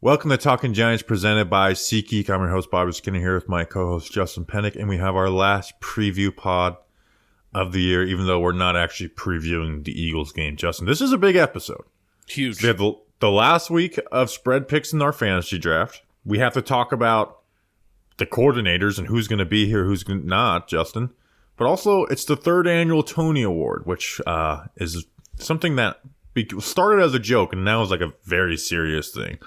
Welcome to Talking Giants presented by SeatGeek. I'm your host, Bobby Skinner, here with my co-host, Justin Pennick, and we have our last preview pod of the year, even though we're not actually previewing the Eagles game. Justin, this is a big episode. Huge. We have the last week of spread picks in our fantasy draft. We have to talk about the coordinators and who's going to be here, who's not, Justin. But also, it's the third annual Toney Award, which is something that started as a joke and now is like a very serious thing,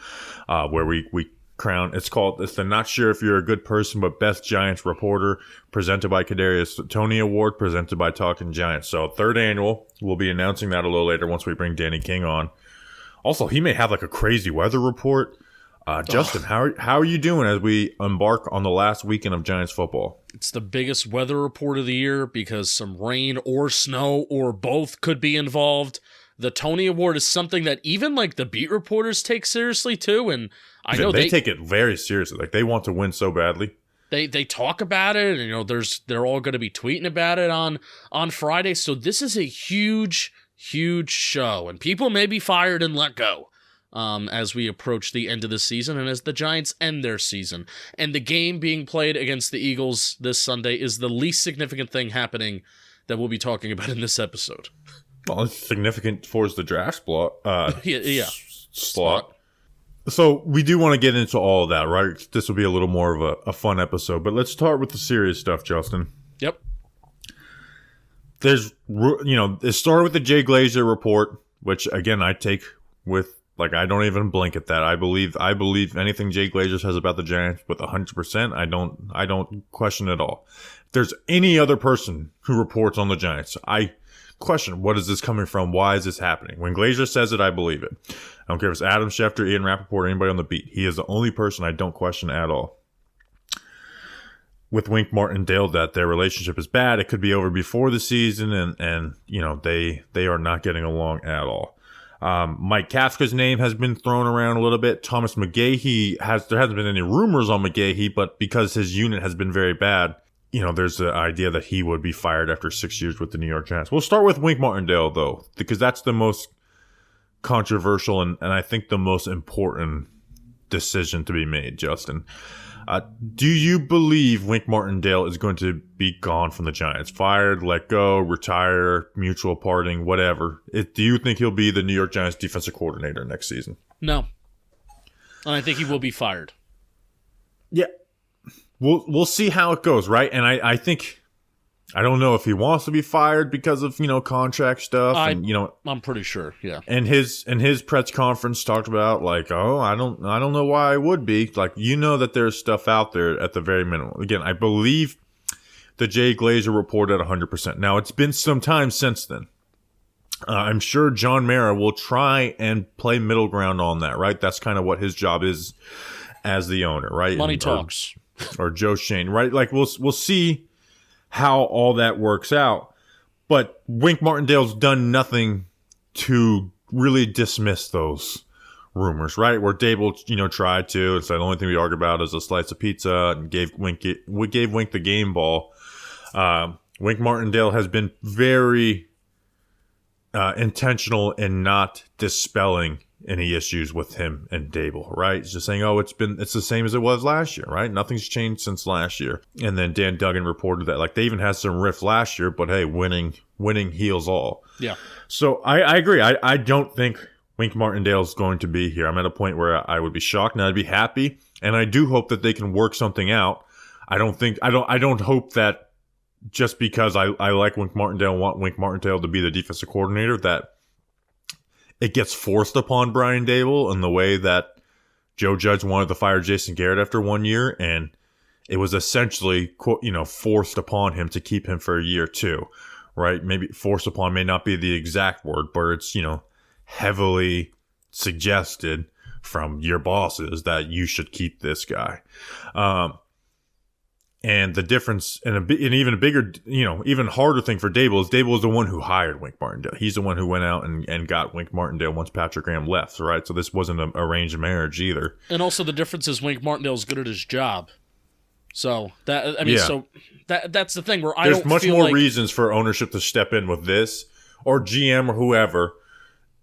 where we crown. It's the Not Sure If You're a Good Person, but Best Giants Reporter, presented by Kadarius. Toney Award, presented by Talking Giants. So third annual. We'll be announcing that a little later once we bring Danny King on. Also, he may have like a crazy weather report. Justin, how are you doing as we embark on the last weekend of Giants football? It's the biggest weather report of the year because some rain or snow or both could be involved. The Toney Award is something that even like the beat reporters take seriously too, and I know they take it very seriously. Like they want to win so badly. They talk about it, and they're all going to be tweeting about it on Friday. So this is a huge show, and people may be fired and let go as we approach the end of the season and as the Giants end their season. And the game being played against the Eagles this Sunday is the least significant thing happening that we'll be talking about in this episode. Well, it's significant towards the draft slot. So we do want to get into all of that, right? This will be a little more of a fun episode, but let's start with the serious stuff, Justin. Yep. It started with the Jay Glazer report, which again, I take with, like, I don't even blink at that. I believe anything Jay Glazer says about the Giants with 100%. I don't question it at all. If there's any other person who reports on the Giants, I question, what is this coming from? Why is this happening? When Glazer says it, I believe it. I don't care if it's Adam Schefter, Ian Rappaport, or anybody on the beat. He is the only person I don't question at all. With Wink Martindale, that their relationship is bad. It could be over before the season, and they are not getting along at all. Mike Kafka's name has been thrown around a little bit. Thomas McGahee there hasn't been any rumors on McGahee, but because his unit has been very bad, there's the idea that he would be fired after 6 years with the New York Giants. We'll start with Wink Martindale, though, because that's the most controversial and I think the most important decision to be made, Justin. Do you believe Wink Martindale is going to be gone from the Giants? Fired, let go, retire, mutual parting, whatever. Do you think he'll be the New York Giants defensive coordinator next season? No. And I think he will be fired. Yeah. We'll see how it goes, right? And I think, I don't know if he wants to be fired because of, contract stuff. I'm pretty sure, yeah. And his press conference talked about, like, I don't know why I would be. Like, that there's stuff out there at the very minimum. Again, I believe the Jay Glazer report at 100%. Now, it's been some time since then. I'm sure John Mara will try and play middle ground on that, right? That's kind of what his job is as the owner, right? Money talks. Or Joe Shane, right? Like, we'll see how all that works out. But Wink Martindale's done nothing to really dismiss those rumors, right? Where Dable, tried to. It's the only thing we argued about is a slice of pizza and gave Wink the game ball. Wink Martindale has been very intentional in not dispelling any issues with him and Dable, right? He's just saying, it's the same as it was last year, right? Nothing's changed since last year. And then Dan Duggan reported that, like, they even had some riff last year, but hey, winning heals all. Yeah. So I agree. I don't think Wink Martindale's going to be here. I'm at a point where I would be shocked and I'd be happy. And I do hope that they can work something out. I don't hope that just because I like Wink Martindale and want Wink Martindale to be the defensive coordinator, that it gets forced upon Brian Dable in the way that Joe Judge wanted to fire Jason Garrett after 1 year, and it was essentially, forced upon him to keep him for a year too, right? Maybe forced upon may not be the exact word, but it's, heavily suggested from your bosses that you should keep this guy. And the difference, and even a bigger, even harder thing for Dable is the one who hired Wink Martindale. He's the one who went out and got Wink Martindale once Patrick Graham left, right? So this wasn't an arranged marriage either. And also the difference is Wink Martindale's good at his job. So that's the thing where there's much more reasons for ownership to step in with this, or GM or whoever,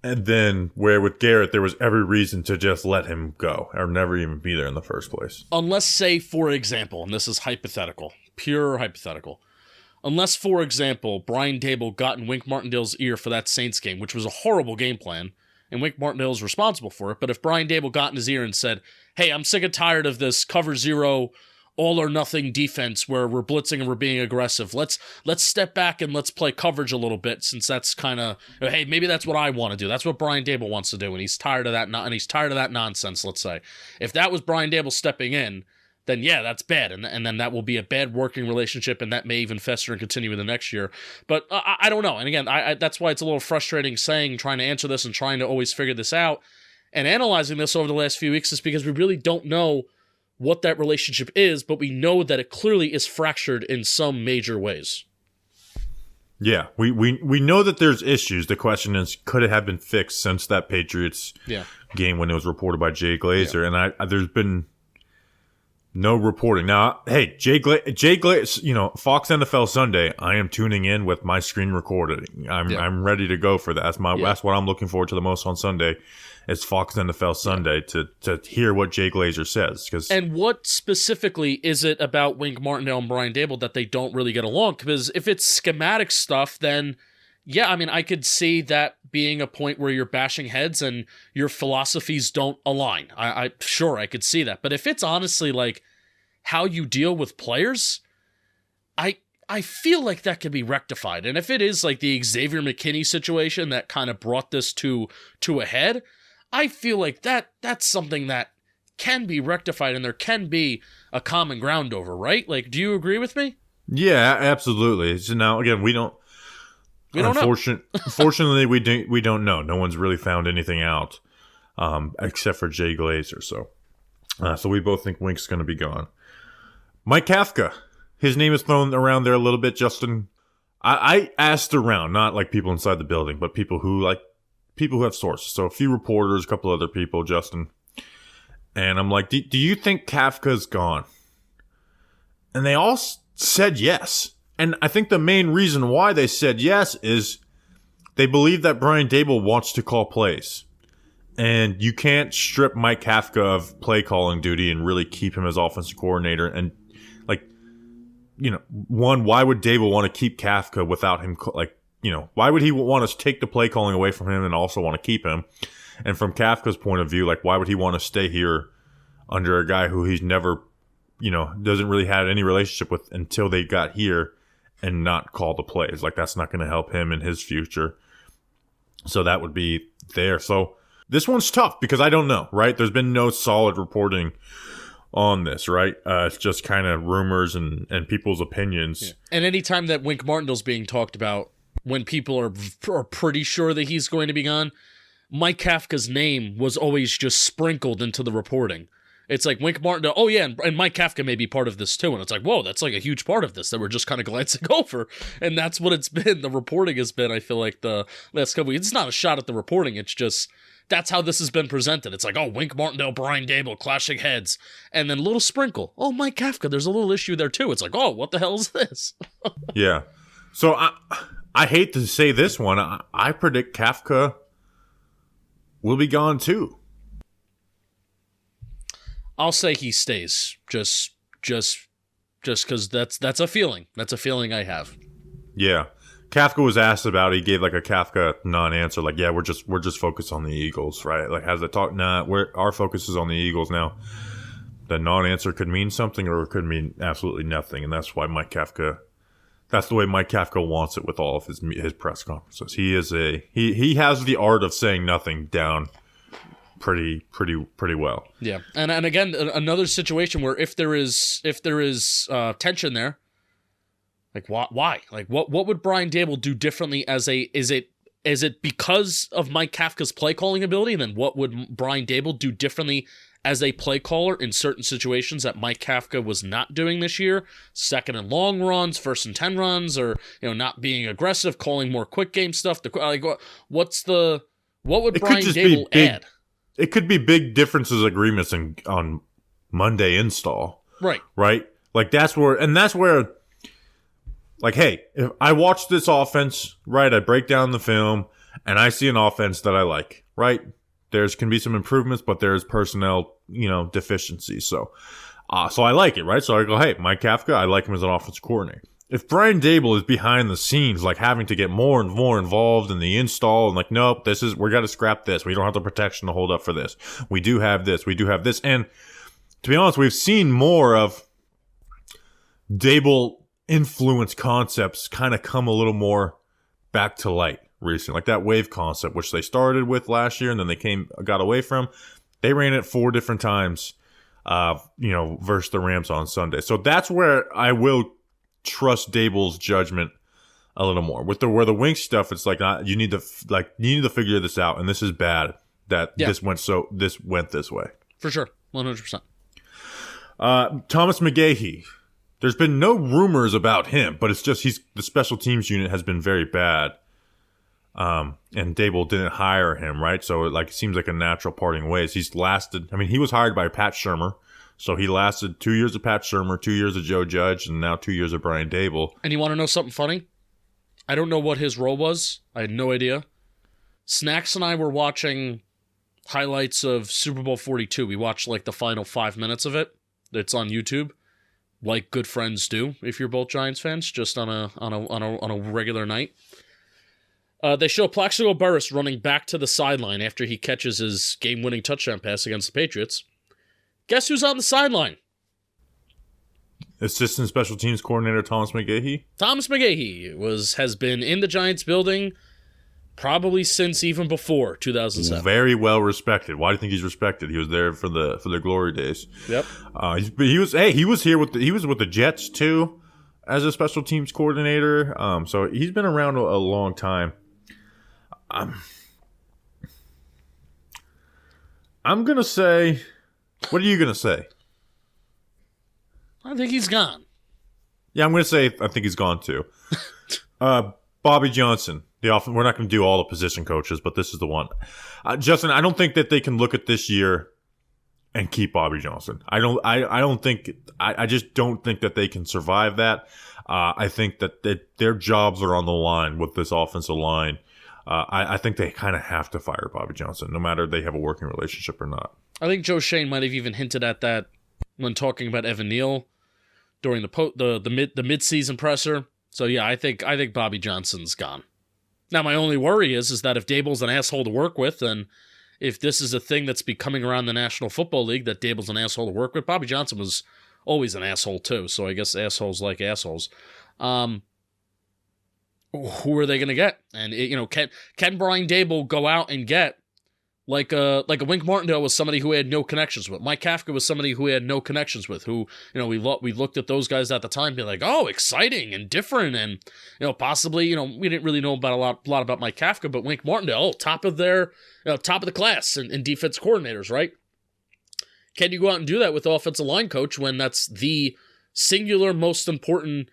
And then where with Garrett, there was every reason to just let him go or never even be there in the first place. Unless, say, for example, and this is hypothetical, pure hypothetical. Unless, for example, Brian Dable got in Wink Martindale's ear for that Saints game, which was a horrible game plan, and Wink Martindale's responsible for it. But if Brian Dable got in his ear and said, hey, I'm sick and tired of this cover zero, all or nothing defense where we're blitzing and we're being aggressive. Let's step back and let's play coverage a little bit, since that's kind of, hey, maybe that's what I want to do. That's what Brian Dable wants to do, and he's tired of that. And he's tired of that nonsense. Let's say if that was Brian Dable stepping in, then yeah, that's bad, and then that will be a bad working relationship, and that may even fester and continue in the next year. But I don't know. And again, that's why it's a little frustrating trying to answer this and trying to always figure this out and analyzing this over the last few weeks, is because we really don't know what that relationship is, but we know that it clearly is fractured in some major ways. Yeah, we know that there's issues. The question is, could it have been fixed since that Patriots game when it was reported by Jay Glazer? Yeah. And there's been no reporting. Now, hey, Jay Glazer, Fox NFL Sunday, I am tuning in with my screen recorded. I'm ready to go for that. That's what I'm looking forward to the most on Sunday. It's Fox NFL Sunday to hear what Jay Glazer says. And what specifically is it about Wink Martindale and Brian Dable that they don't really get along? Because if it's schematic stuff, then yeah, I mean, I could see that being a point where you're bashing heads and your philosophies don't align. I could see that. But if it's honestly like how you deal with players, I feel like that can be rectified. And if it is like the Xavier McKinney situation that kind of brought this to a head, I feel like that's something that can be rectified and there can be a common ground over, right? Like, do you agree with me? Yeah, absolutely. So now, again, we don't know. Fortunately, we don't know. No one's really found anything out except for Jay Glazer. So we both think Wink's going to be gone. Mike Kafka. His name is thrown around there a little bit, Justin. I asked around, not like people inside the building, but people who have sources. So a few reporters, a couple other people, Justin. And I'm like, do you think Kafka's gone? And they all said yes. And I think the main reason why they said yes is they believe that Brian Dable wants to call plays. And you can't strip Mike Kafka of play calling duty and really keep him as offensive coordinator. And why would Dable want to keep Kafka without him? Why would he want to take the play calling away from him and also want to keep him? And from Kafka's point of view, why would he want to stay here under a guy who he's never, doesn't really have any relationship with until they got here and not call the plays? That's not going to help him in his future. So that would be there. So this one's tough because I don't know, right? There's been no solid reporting on this, right? It's just kind of rumors and people's opinions. Yeah. And anytime that Wink Martindale's being talked about, when people are pretty sure that he's going to be gone, Mike Kafka's name was always just sprinkled into the reporting. It's like Wink Martindale, oh yeah, and Mike Kafka may be part of this too. And it's like, whoa, that's like a huge part of this that we're just kind of glancing over. And that's what it's been. The reporting has been, I feel like, the last couple weeks. It's not a shot at the reporting. It's just, that's how this has been presented. It's like, oh, Wink Martindale, Brian Dable, clashing heads. And then a little sprinkle. Oh, Mike Kafka, there's a little issue there too. It's like, oh, what the hell is this? Yeah. So I hate to say this one. I predict Kafka will be gone too. I'll say he stays. Just because that's a feeling. That's a feeling I have. Yeah. Kafka was asked about it. He gave a Kafka non-answer. Yeah, we're just focused on the Eagles, right? How's it talk? Nah, our focus is on the Eagles now. The non-answer could mean something or it could mean absolutely nothing, and that's why Mike Kafka. That's the way Mike Kafka wants it with all of his press conferences. He has the art of saying nothing down pretty well. Yeah, and again, another situation where if there is tension there, why? What would Brian Dable do differently is it because of Mike Kafka's play calling ability? And then what would Brian Dable do differently as a play caller in certain situations that Mike Kafka was not doing this year? Second and long runs, first and 10 runs, or not being aggressive, calling more quick game stuff. What would Brian Dable add? It could be big differences, agreements on Monday install. Right. Right? That's where hey, if I watch this offense, right, I break down the film, and I see an offense that I like, right? There's can be some improvements, but there's personnel, deficiencies. So I like it, right? So I go, hey, Mike Kafka, I like him as an offensive coordinator. If Brian Dable is behind the scenes, like having to get more and more involved in the install and like, nope, we got to scrap this. We don't have the protection to hold up for this. We do have this. We do have this. And to be honest, we've seen more of Dable influence concepts kind of come a little more back to light recently, like that wave concept, which they started with last year and then they got away from. They ran it 4 different times, versus the Rams on Sunday. So that's where I will trust Dable's judgment a little more. With where the Wink stuff, it's like you need to figure this out, and this is bad that this went this way. For sure, 100%. Thomas McGahee. There's been no rumors about him, but it's just the special teams unit has been very bad. And Dable didn't hire him, right? So it seems like a natural parting ways. He's lasted. I mean, he was hired by Pat Shurmur, so he lasted 2 years of Pat Shurmur, 2 years of Joe Judge, and now 2 years of Brian Dable. And you want to know something funny? I don't know what his role was. I had no idea. Snacks and I were watching highlights of Super Bowl 42. We watched the final 5 minutes of it. It's on YouTube, like good friends do. If you're both Giants fans, just on a regular night. They show Plaxico Burress running back to the sideline after he catches his game-winning touchdown pass against the Patriots. Guess who's on the sideline? Assistant Special Teams Coordinator Thomas McGahee. Thomas McGahee has been in the Giants building probably since even before 2007. Very well respected. Why do you think he's respected? He was there for the glory days. Yep. He was with the Jets too as a Special Teams Coordinator. So he's been around a long time. I'm gonna say. What are you gonna say? I think he's gone. Yeah, I'm gonna say I think he's gone too. Bobby Johnson. We're not going to do all the position coaches, but this is the one. Justin, I don't think that they can look at this year and keep Bobby Johnson. I just don't think that they can survive that. I think that their jobs are on the line with this offensive line. I think they kind of have to fire Bobby Johnson, no matter if they have a working relationship or not. I think Joe Shane might have even hinted at that when talking about Evan Neal during the mid-season presser. So yeah, I think Bobby Johnson's gone. Now, my only worry is that if Dable's an asshole to work with, and if this is a thing that's becoming around the National Football League, that Dable's an asshole to work with, Bobby Johnson was always an asshole too, so I guess assholes like assholes. Who are they going to get? And, can Brian Dable go out and get like a Wink Martindale was somebody who had no connections with. Mike Kafka was somebody who had no connections with, who, we looked at those guys at the time being like, oh, exciting and different. And, possibly, we didn't really know about a lot about Mike Kafka, but Wink Martindale, top of the class in defense coordinators, right? Can you go out and do that with the offensive line coach when that's the singular most important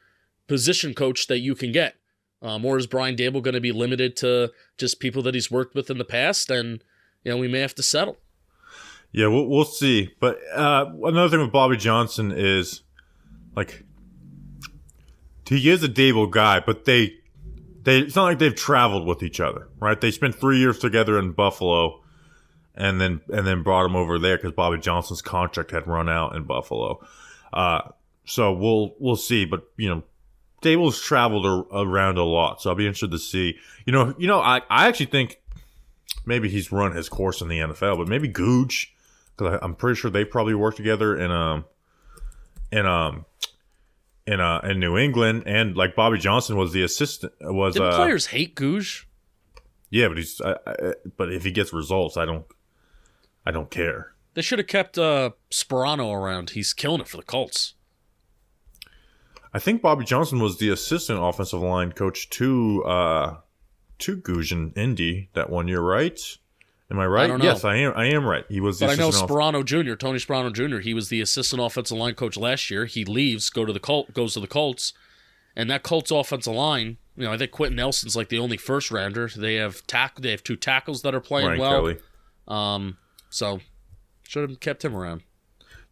position coach that you can get? Or is Brian Dable going to be limited to just people that he's worked with in the past? And, we may have to settle. Yeah, we'll see. But another thing with Bobby Johnson is, he is a Dable guy, but it's not like they've traveled with each other, right? They spent 3 years together in Buffalo, and then brought him over there because Bobby Johnson's contract had run out in Buffalo. So we'll see. But Dable's traveled around a lot, so I'll be interested to see. I actually think maybe he's run his course in the NFL, but maybe Gooch, because I'm pretty sure they probably worked together in New England, and Bobby Johnson was the assistant. Did players hate Gooch? Yeah, but if he gets results, I don't care. They should have kept Sperano around. He's killing it for the Colts. I think Bobby Johnson was the assistant offensive line coach to Gooch in Indy that one year, right? Am I right? I don't know. Yes, I am right. He was the assistant. But I know Tony Sperano Jr., he was the assistant offensive line coach last year. He leaves, goes to the Colts, and that Colts offensive line, I think Quentin Nelson's the only first rounder. They have 2 tackles that are playing Ryan well. Kelly. So should have kept him around.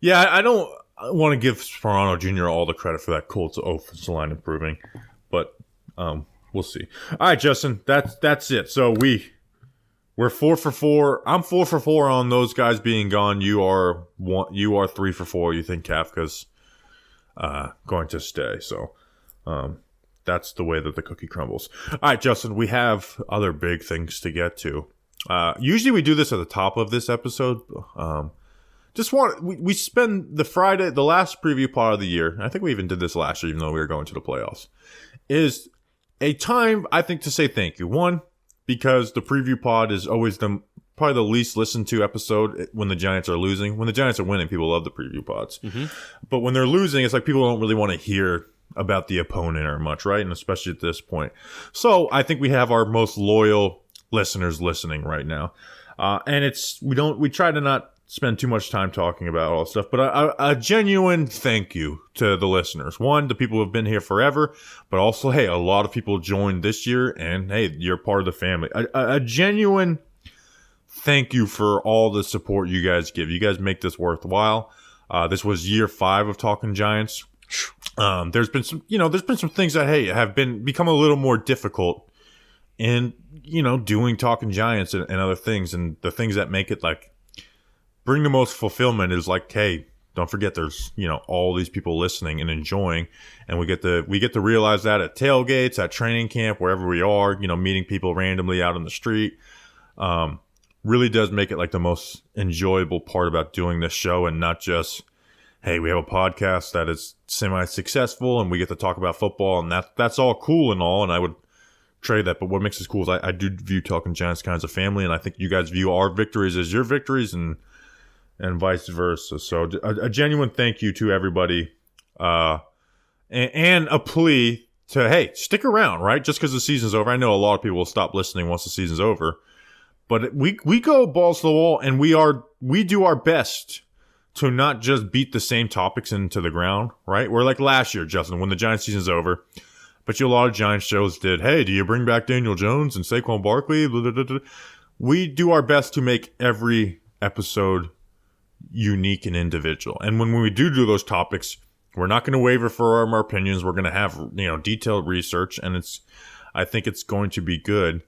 Yeah, I don't want to give Sperano Jr. all the credit for that Colts offensive line improving, but We'll see. All right, Justin, that's it. So we're 4 for 4. I'm 4 for 4 on those guys being gone. You are 3 for 4. You think Kafka's going to stay. So that's the way that the cookie crumbles. All right, Justin, we have other big things to get to. Usually we do this at the top of this episode. We spend the last preview part of the year. I think we even did this last year, even though we were going to the playoffs. Is a time, I think, to say thank you. One, because the preview pod is always probably the least listened to episode when the Giants are losing. When the Giants are winning, people love the preview pods. Mm-hmm. But when they're losing, it's like people don't really want to hear about the opponent or much, right? And especially at this point. So I think we have our most loyal listeners listening right now. And we try to not spend too much time talking about all this stuff, but a genuine thank you to the listeners. One, the people who have been here forever, but also, hey, a lot of people joined this year, and hey, you're part of the family. A genuine thank you for all the support you guys give. You guys make this worthwhile. This was year 5 of Talking Giants. There's been some things that, hey, have become a little more difficult in, doing Talking Giants and other things, and the things that make it like bring the most fulfillment is like, hey, don't forget there's, all these people listening and enjoying, and we get to realize that at tailgates, at training camp, wherever we are, meeting people randomly out on the street. Really does make it like the most enjoyable part about doing this show, and not just, hey, we have a podcast that is semi-successful and we get to talk about football, and that's all cool and all, and I would trade that. But what makes this cool is I do view Talking Giants kind of as a family, and I think you guys view our victories as your victories, and vice versa. So a genuine thank you to everybody, and a plea to, hey, stick around, right? Just because the season's over. I know a lot of people will stop listening once the season's over, but we go balls to the wall, and we do our best to not just beat the same topics into the ground, right? We're like last year, Justin, when the Giants season's over. But a lot of Giants shows did, hey, do you bring back Daniel Jones and Saquon Barkley? Blah, blah, blah. We do our best to make every episode unique and individual. And when we do those topics, we're not going to waver for our opinions. We're going to have, detailed research, and I think it's going to be good.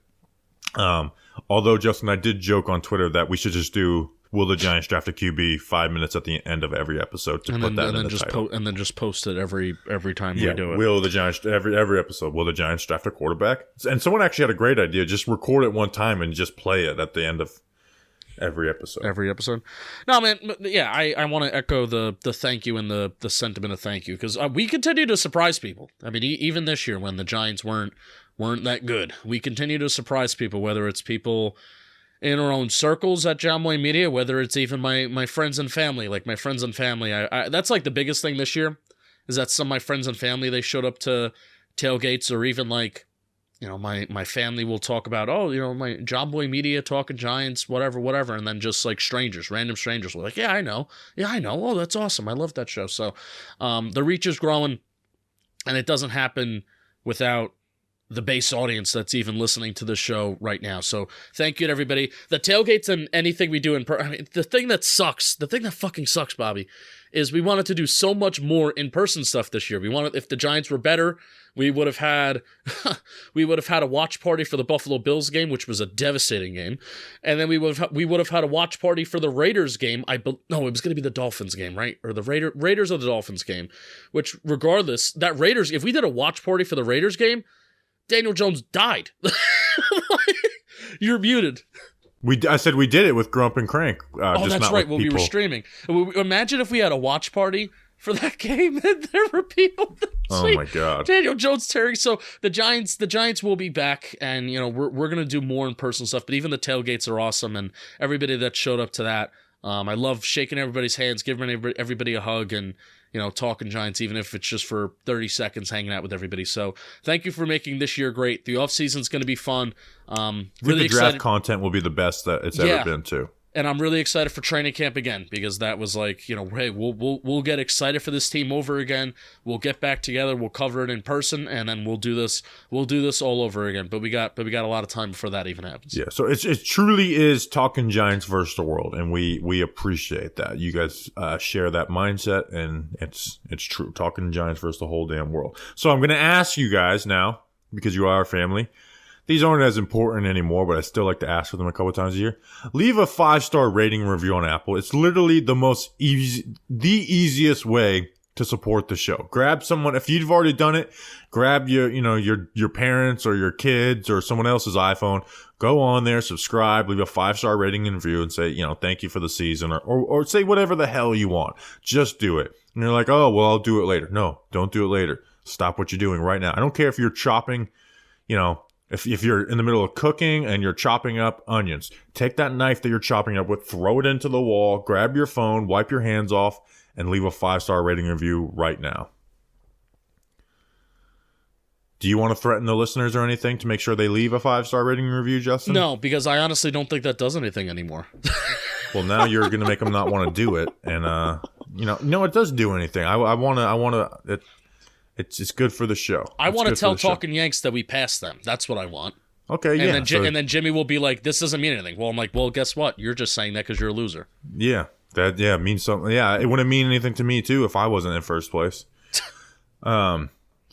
Although, Justin, I did joke on Twitter that we should just do, will the Giants draft a QB 5 minutes at the end of every episode to put that in the title. And then just post it every time we do it. Will the Giants, every episode, will the Giants draft a quarterback? And someone actually had a great idea. Just record it one time and just play it at the end of every episode. No, man, yeah, I want to echo the thank you and the sentiment of thank you, because we continue to surprise people. I mean, even this year when the Giants weren't that good, we continue to surprise people, whether it's people in our own circles at John Boy Media, whether it's even my friends and family. Like my friends and family, I that's like the biggest thing this year, is that some of my friends and family, they showed up to tailgates, or even like, my family will talk about, my John Boy Media Talking Giants, whatever, and then just like random strangers were like, yeah, I know. Oh, that's awesome. I love that show. So the reach is growing, and it doesn't happen without the base audience that's even listening to the show right now. So thank you to everybody. The tailgates and anything we do the thing that fucking sucks, Bobby, is we wanted to do so much more in-person stuff this year. If the Giants were better, we would have had a watch party for the Buffalo Bills game, which was a devastating game. And then we would have had a watch party for the Raiders game. It was going to be the Dolphins game, right? Or the Raiders or the Dolphins game, which regardless, if we did a watch party for the Raiders game, Daniel Jones died. You're muted. I said we did it with Grump and Crank. That's right. We were streaming. Imagine if we had a watch party for that game, and there were people that oh my god, Daniel Jones tearing. So the Giants will be back, and we're gonna do more in person stuff. But even the tailgates are awesome, and everybody that showed up to that, I love shaking everybody's hands, giving everybody a hug, and talking Giants, even if it's just for 30 seconds, hanging out with everybody. So thank you for making this year great. The off season's going to be fun. Really the draft content will be the best that it's ever been too. And I'm really excited for training camp again, because that was like, hey, we'll get excited for this team over again. We'll get back together. We'll cover it in person, and then we'll do this all over again. But we got a lot of time before that even happens. Yeah. So it truly is Talking Giants versus the world, and we appreciate that. You guys share that mindset, and it's true. Talking Giants versus the whole damn world. So I'm going to ask you guys now, because you are family. These aren't as important anymore, but I still like to ask for them a couple times a year. Leave a 5-star rating and review on Apple. It's literally the easiest way to support the show. Grab someone, if you've already done it, grab your parents or your kids or someone else's iPhone. Go on there, subscribe, leave a 5-star rating and review and say, thank you for the season or say whatever the hell you want. Just do it. And you're like, oh, well, I'll do it later. No, don't do it later. Stop what you're doing right now. I don't care if you're chopping, if you're in the middle of cooking and you're chopping up onions, take that knife that you're chopping up with, throw it into the wall, grab your phone, wipe your hands off, and leave a 5-star rating review right now. Do you want to threaten the listeners or anything to make sure they leave a 5-star rating review, Justin? No, because I honestly don't think that does anything anymore. Well, now you're going to make them not want to do it. And, no, it does do anything. I want to, it's good for the show. I want to tell Talking Yanks that we passed them. That's what I want. Okay, yeah. And then Jimmy will be like, this doesn't mean anything. Well, I'm like, well, guess what? You're just saying that because you're a loser. Yeah. That means something. Yeah, it wouldn't mean anything to me too if I wasn't in first place. So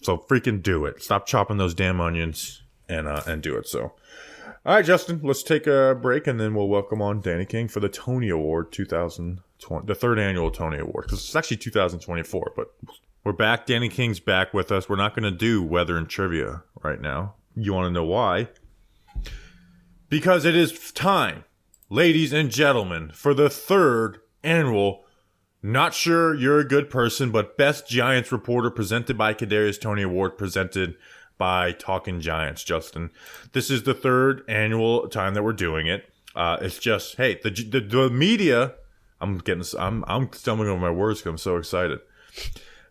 freaking do it. Stop chopping those damn onions and do it. So, all right, Justin, let's take a break and then we'll welcome on Danny King for the Toney Award 2020, the third annual Toney Award, because it's actually 2024. But we're back. Danny King's back with us. We're not going to do weather and trivia right now. You want to know why? Because it is time, ladies and gentlemen, for the third annual Not Sure You're a Good Person, but Best Giants Reporter presented by Kadarius Toney Award presented by Talking Giants, Justin. This is the third annual time that we're doing it. It's just, hey, the media, I'm stumbling over my words because I'm so excited.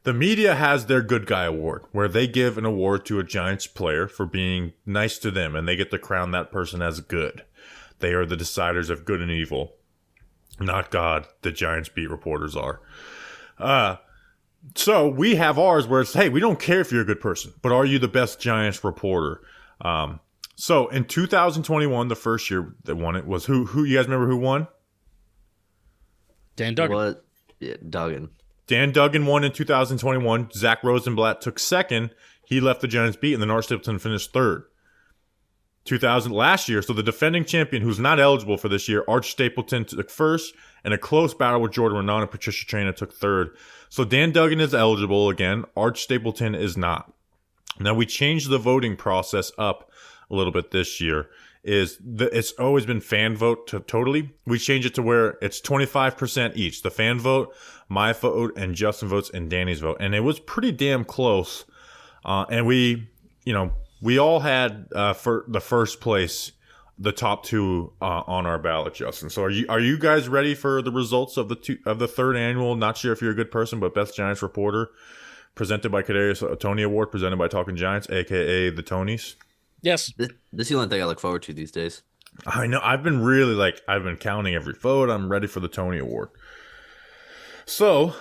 The media has their Good Guy Award, where they give an award to a Giants player for being nice to them, and they get to crown that person as good. They are the deciders of good and evil. Not God, the Giants beat reporters are. So we have ours where it's, hey, we don't care if you're a good person, but are you the best Giants reporter? So in 2021, the first year that won it was who you guys remember who won? Dan Duggan. What? Yeah, Duggan. Dan Duggan won in 2021. Zach Rosenblatt took second. He left the Giants beat, and then Art Stapleton finished third. Last year, so the defending champion who's not eligible for this year, Arch Stapleton took first, and a close battle with Jordan Renan and Patricia Traina took third. So Dan Duggan is eligible again. Arch Stapleton is not. Now, we changed the voting process up a little bit this year. It's always been fan vote totally. We changed it to where it's 25% each. The fan vote, my vote, and Justin votes, and Danny's vote. And it was pretty damn close. And we all had for the first place, the top two on our ballot, Justin. So are you guys ready for the results of the third annual Not Sure If You're a Good Person, but Best Giants Reporter, presented by Kadarius Toney Award, presented by Talking Giants, aka the Tonys? Yes. This is the only thing I look forward to these days. I know. I've been counting every vote. I'm ready for the Toney Award. So,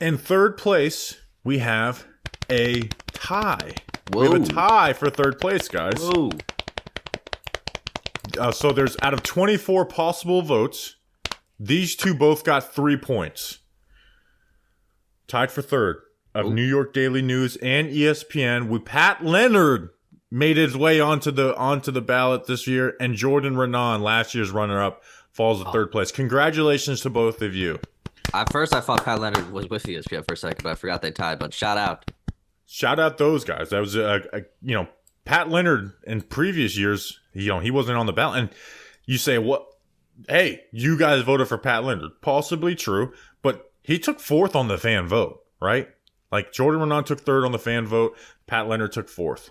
in third place, we have a tie. Whoa. We have a tie for third place, guys. Whoa. So there's, out of 24 possible votes, these two both got 3 points. Tied for third of New York Daily News and ESPN, with Pat Leonard made his way onto the ballot this year, and Jordan Renan, last year's runner-up, falls to third place. Congratulations to both of you. At first, I thought Pat Leonard was with ESPN for a second, but I forgot they tied. But shout out those guys. That was Pat Leonard in previous years. He wasn't on the ballot, and you say, what? Hey, you guys voted for Pat Leonard. Possibly true, but he took fourth on the fan vote, right? Like Jordan Renan took third on the fan vote. Pat Leonard took fourth.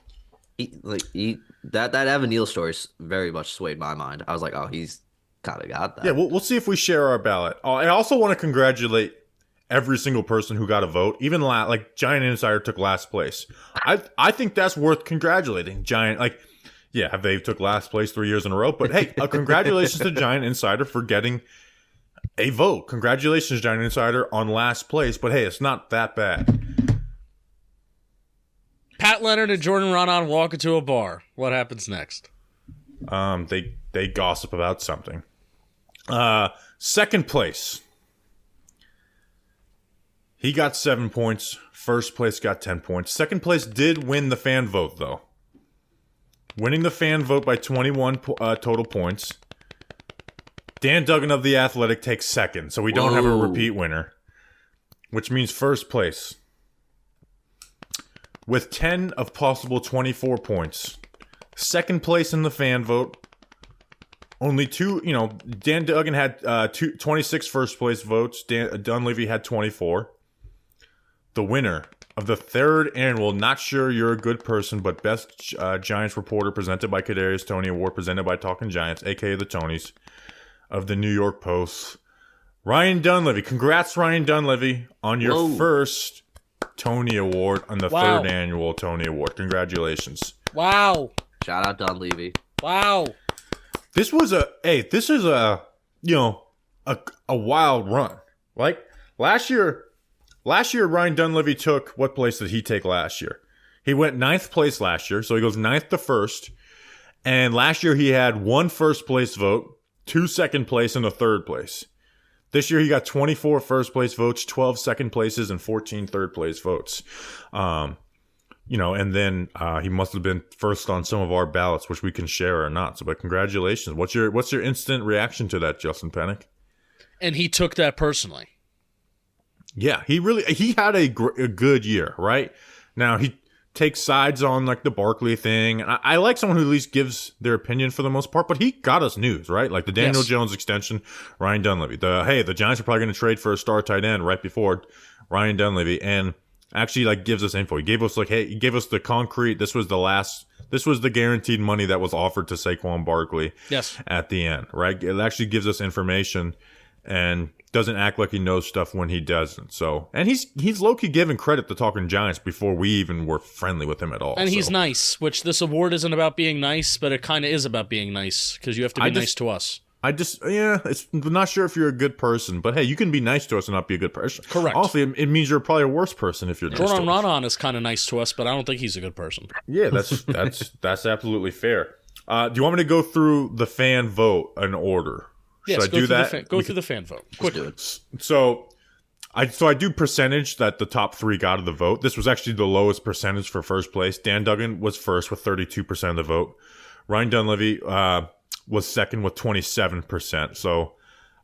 That Evan Neal story very much swayed my mind. I was like, oh, he's kind of got that. Yeah, we'll see if we share our ballot. I also want to congratulate every single person who got a vote. Even like Giant Insider took last place. I think that's worth congratulating. Have they took last place 3 years in a row? But hey, congratulations to Giant Insider for getting a vote. Congratulations, Giant Insider, on last place. But hey, it's not that bad. Pat Leonard and Jordan Renan walk into a bar. What happens next? They gossip about something. Second place. He got 7 points. First place got 10 points. Second place did win the fan vote, though. winning the fan vote by 21 total points. Dan Duggan of The Athletic takes second, so we don't have a repeat winner, which means first place. With 10 of possible 24 points. Second place in the fan vote. Only two, Dan Duggan had 26 first place votes. Dunleavy had 24. The winner of the third annual Not Sure You're a Good Person, but Best Giants Reporter presented by Kadarius Toney Award presented by Talking Giants, a.k.a. the Tonys, of the New York Post. Ryan Dunleavy. Congrats, Ryan Dunleavy, on your first Toney Award, on the third annual Toney Award. Congratulations. Wow. Shout out Dunleavy. Wow. This is a wild run. Like last year Ryan Dunleavy took, what place did he take last year? He went 9th place last year, so he goes 9th to 1st. And last year he had 1 first place vote, 2 second place, and a third place. This year he got 24 first place votes, 12 second places, and 14 third place votes. And then he must have been first on some of our ballots, which we can share or not. So, but congratulations. What's your instant reaction to that, Justin Pennick? And he took that personally. Yeah, he had a good year, right? Now he takes sides on like the Barkley thing. And I like someone who at least gives their opinion for the most part, but he got us news, right? Like the Daniel Jones extension, Ryan Dunleavy. The Giants are probably going to trade for a star tight end right before Ryan Dunleavy, and actually like gives us info. He gave us the concrete. This was the guaranteed money that was offered to Saquon Barkley at the end, right? It actually gives us information and doesn't act like he knows stuff when he doesn't. So, and he's low-key giving credit to Talking Giants before we even were friendly with him at all. And he's nice, which this award isn't about being nice, but it kind of is about being nice because you have to be nice to us. It's not sure if you're a good person, but hey, you can be nice to us and not be a good person. Correct. Also, it means you're probably a worse person if you're nice to us. Jordan Rodon is kind of nice to us, but I don't think he's a good person. Yeah, that's absolutely fair. Do you want me to go through the fan vote in order? Yes, Should I do that? Go through the fan vote quickly. So I do percentage that the top 3 got of the vote. This was actually the lowest percentage for first place. Dan Duggan was first with 32% of the vote. Ryan Dunleavy was second with 27%. So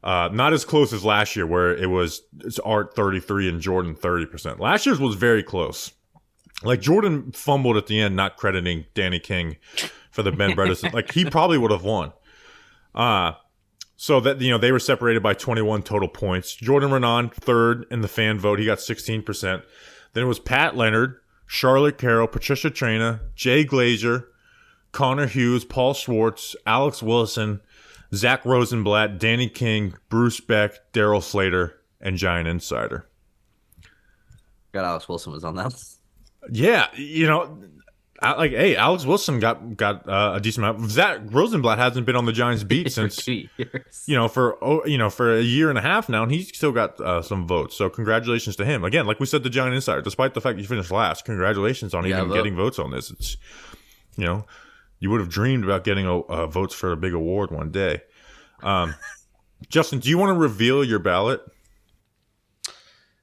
not as close as last year where it's Art 33 and Jordan 30%. Last year's was very close. Like Jordan fumbled at the end, not crediting Danny King for the Ben Bredesen. Like he probably would have won. So that, they were separated by 21 total points. Jordan Renan, third in the fan vote. He got 16%. Then it was Pat Leonard, Charlotte Carroll, Patricia Traina, Jay Glazer, Connor Hughes, Paul Schwartz, Alex Wilson, Zach Rosenblatt, Danny King, Bruce Beck, Daryl Slater, and Giant Insider. God, Alex Wilson was on that. Yeah, Alex Wilson got a decent amount. Zach Rosenblatt hasn't been on the Giants beat since for a year and a half now, and he's still got some votes. So congratulations to him again. Like we said, the Giant Insider, despite the fact you finished last, congratulations on even getting votes on this. It's you would have dreamed about getting votes for a big award one day. Justin, do you want to reveal your ballot?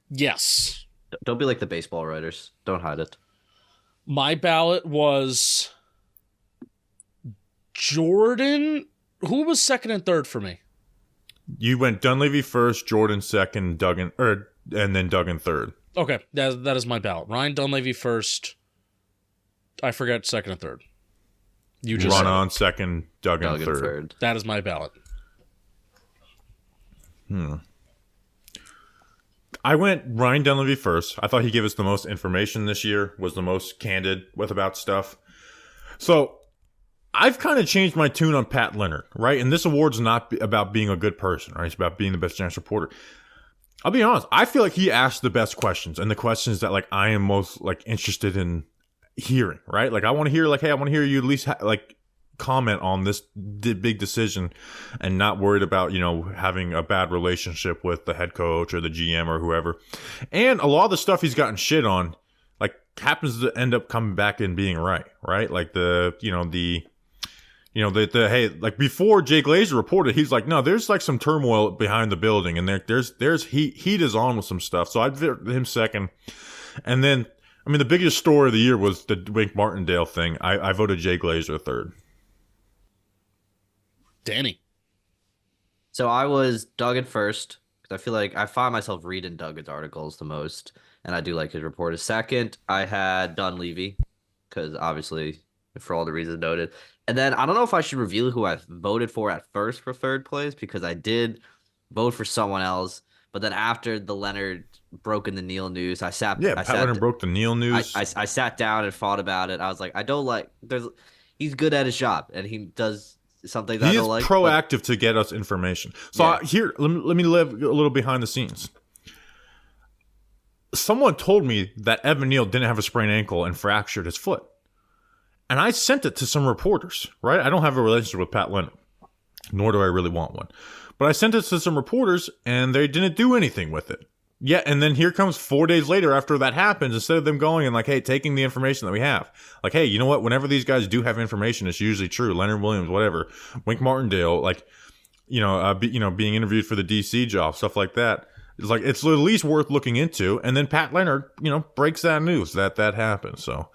Yes. Don't be like the baseball writers. Don't hide it. My ballot was Jordan. Who was second and third for me? You went Dunleavy first, Jordan second, Duggan, and then Duggan third. Okay, that is my ballot. Ryan Dunleavy first. I forgot second and third. You just run on second, Duggan third. That is my ballot. I went Ryan Dunleavy first. I thought he gave us the most information this year, was the most candid about stuff. So I've kind of changed my tune on Pat Leonard, right? And this award's not about being a good person, right? It's about being the best Giants reporter. I'll be honest. I feel like he asked the best questions and the questions that like I am most like interested in hearing, right? Like I want to hear hey, I want to hear you at least comment on this big decision and not worried about, having a bad relationship with the head coach or the GM or whoever. And a lot of the stuff he's gotten shit on, happens to end up coming back and being right? Like hey, before Jay Glazer reported, he's like, no, there's some turmoil behind the building and there's heat is on with some stuff. So I'd put him second. And then I mean, the biggest story of the year was the Wink Martindale thing. I voted Jay Glazer third. Danny. So I was Duggan first because I feel like I find myself reading Duggan's articles the most, and I do like his reporters. Second, I had Dunleavy because obviously for all the reasons noted. And then I don't know if I should reveal who I voted for at first for third place because I did vote for someone else. But then after the Leonard broken the Neil news, Pat Leonard broke the Neil news. I sat down and thought about it. I was like, I don't like. He's good at his job, and he does something that I don't like. He is proactive to get us information. So let me live a little behind the scenes. Someone told me that Evan Neal didn't have a sprained ankle and fractured his foot. And I sent it to some reporters, right? I don't have a relationship with Pat Leonard, nor do I really want one. But I sent it to some reporters, and they didn't do anything with it. Yeah, and then here comes 4 days later after that happens, instead of them going and like, hey, taking the information that we have. Like, hey, you know what? Whenever these guys do have information, it's usually true. Leonard Williams, whatever. Wink Martindale, like, being interviewed for the DC job, stuff like that. It's like, it's at least worth looking into. And then Pat Leonard, breaks that news that happened. So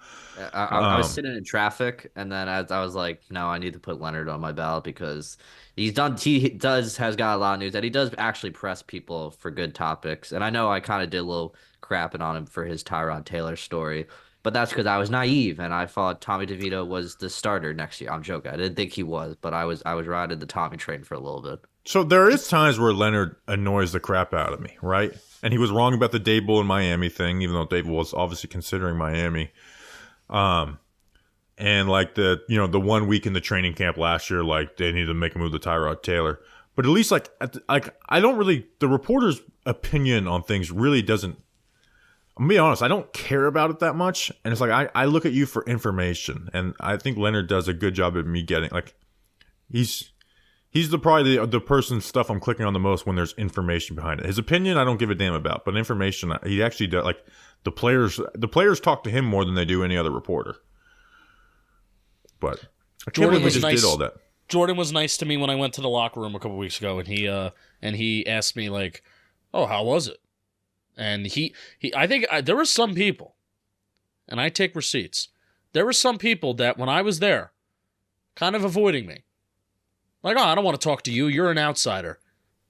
I was sitting in traffic, and then as I was like, no, I need to put Leonard on my ballot because has got a lot of news, and he does actually press people for good topics. And I know I kind of did a little crapping on him for his Tyrod Taylor story, but that's because I was naive and I thought Tommy DeVito was the starter next year. I'm joking. I didn't think he was, but I was riding the Tommy train for a little bit. So there is times where Leonard annoys the crap out of me, right? And he was wrong about the Dable and Miami thing, even though Dable was obviously considering Miami. And like the 1 week in the training camp last year, like they needed to make a move to Tyrod Taylor. But at least I don't really, the reporter's opinion on things really doesn't, I'm gonna be honest, I don't care about it that much. And it's like, I look at you for information. And I think Leonard does a good job of me getting, like, he's probably the person's stuff I'm clicking on the most when there's information behind it. His opinion, I don't give a damn about, but information, he actually does. Like the players talk to him more than they do any other reporter. But I can't believe we just did all that. Jordan was nice to me when I went to the locker room a couple weeks ago, and he asked me like, "Oh, how was it?" And I think there were some people, and I take receipts. There were some people that when I was there, kind of avoiding me. Like, oh, I don't want to talk to you. You're an outsider.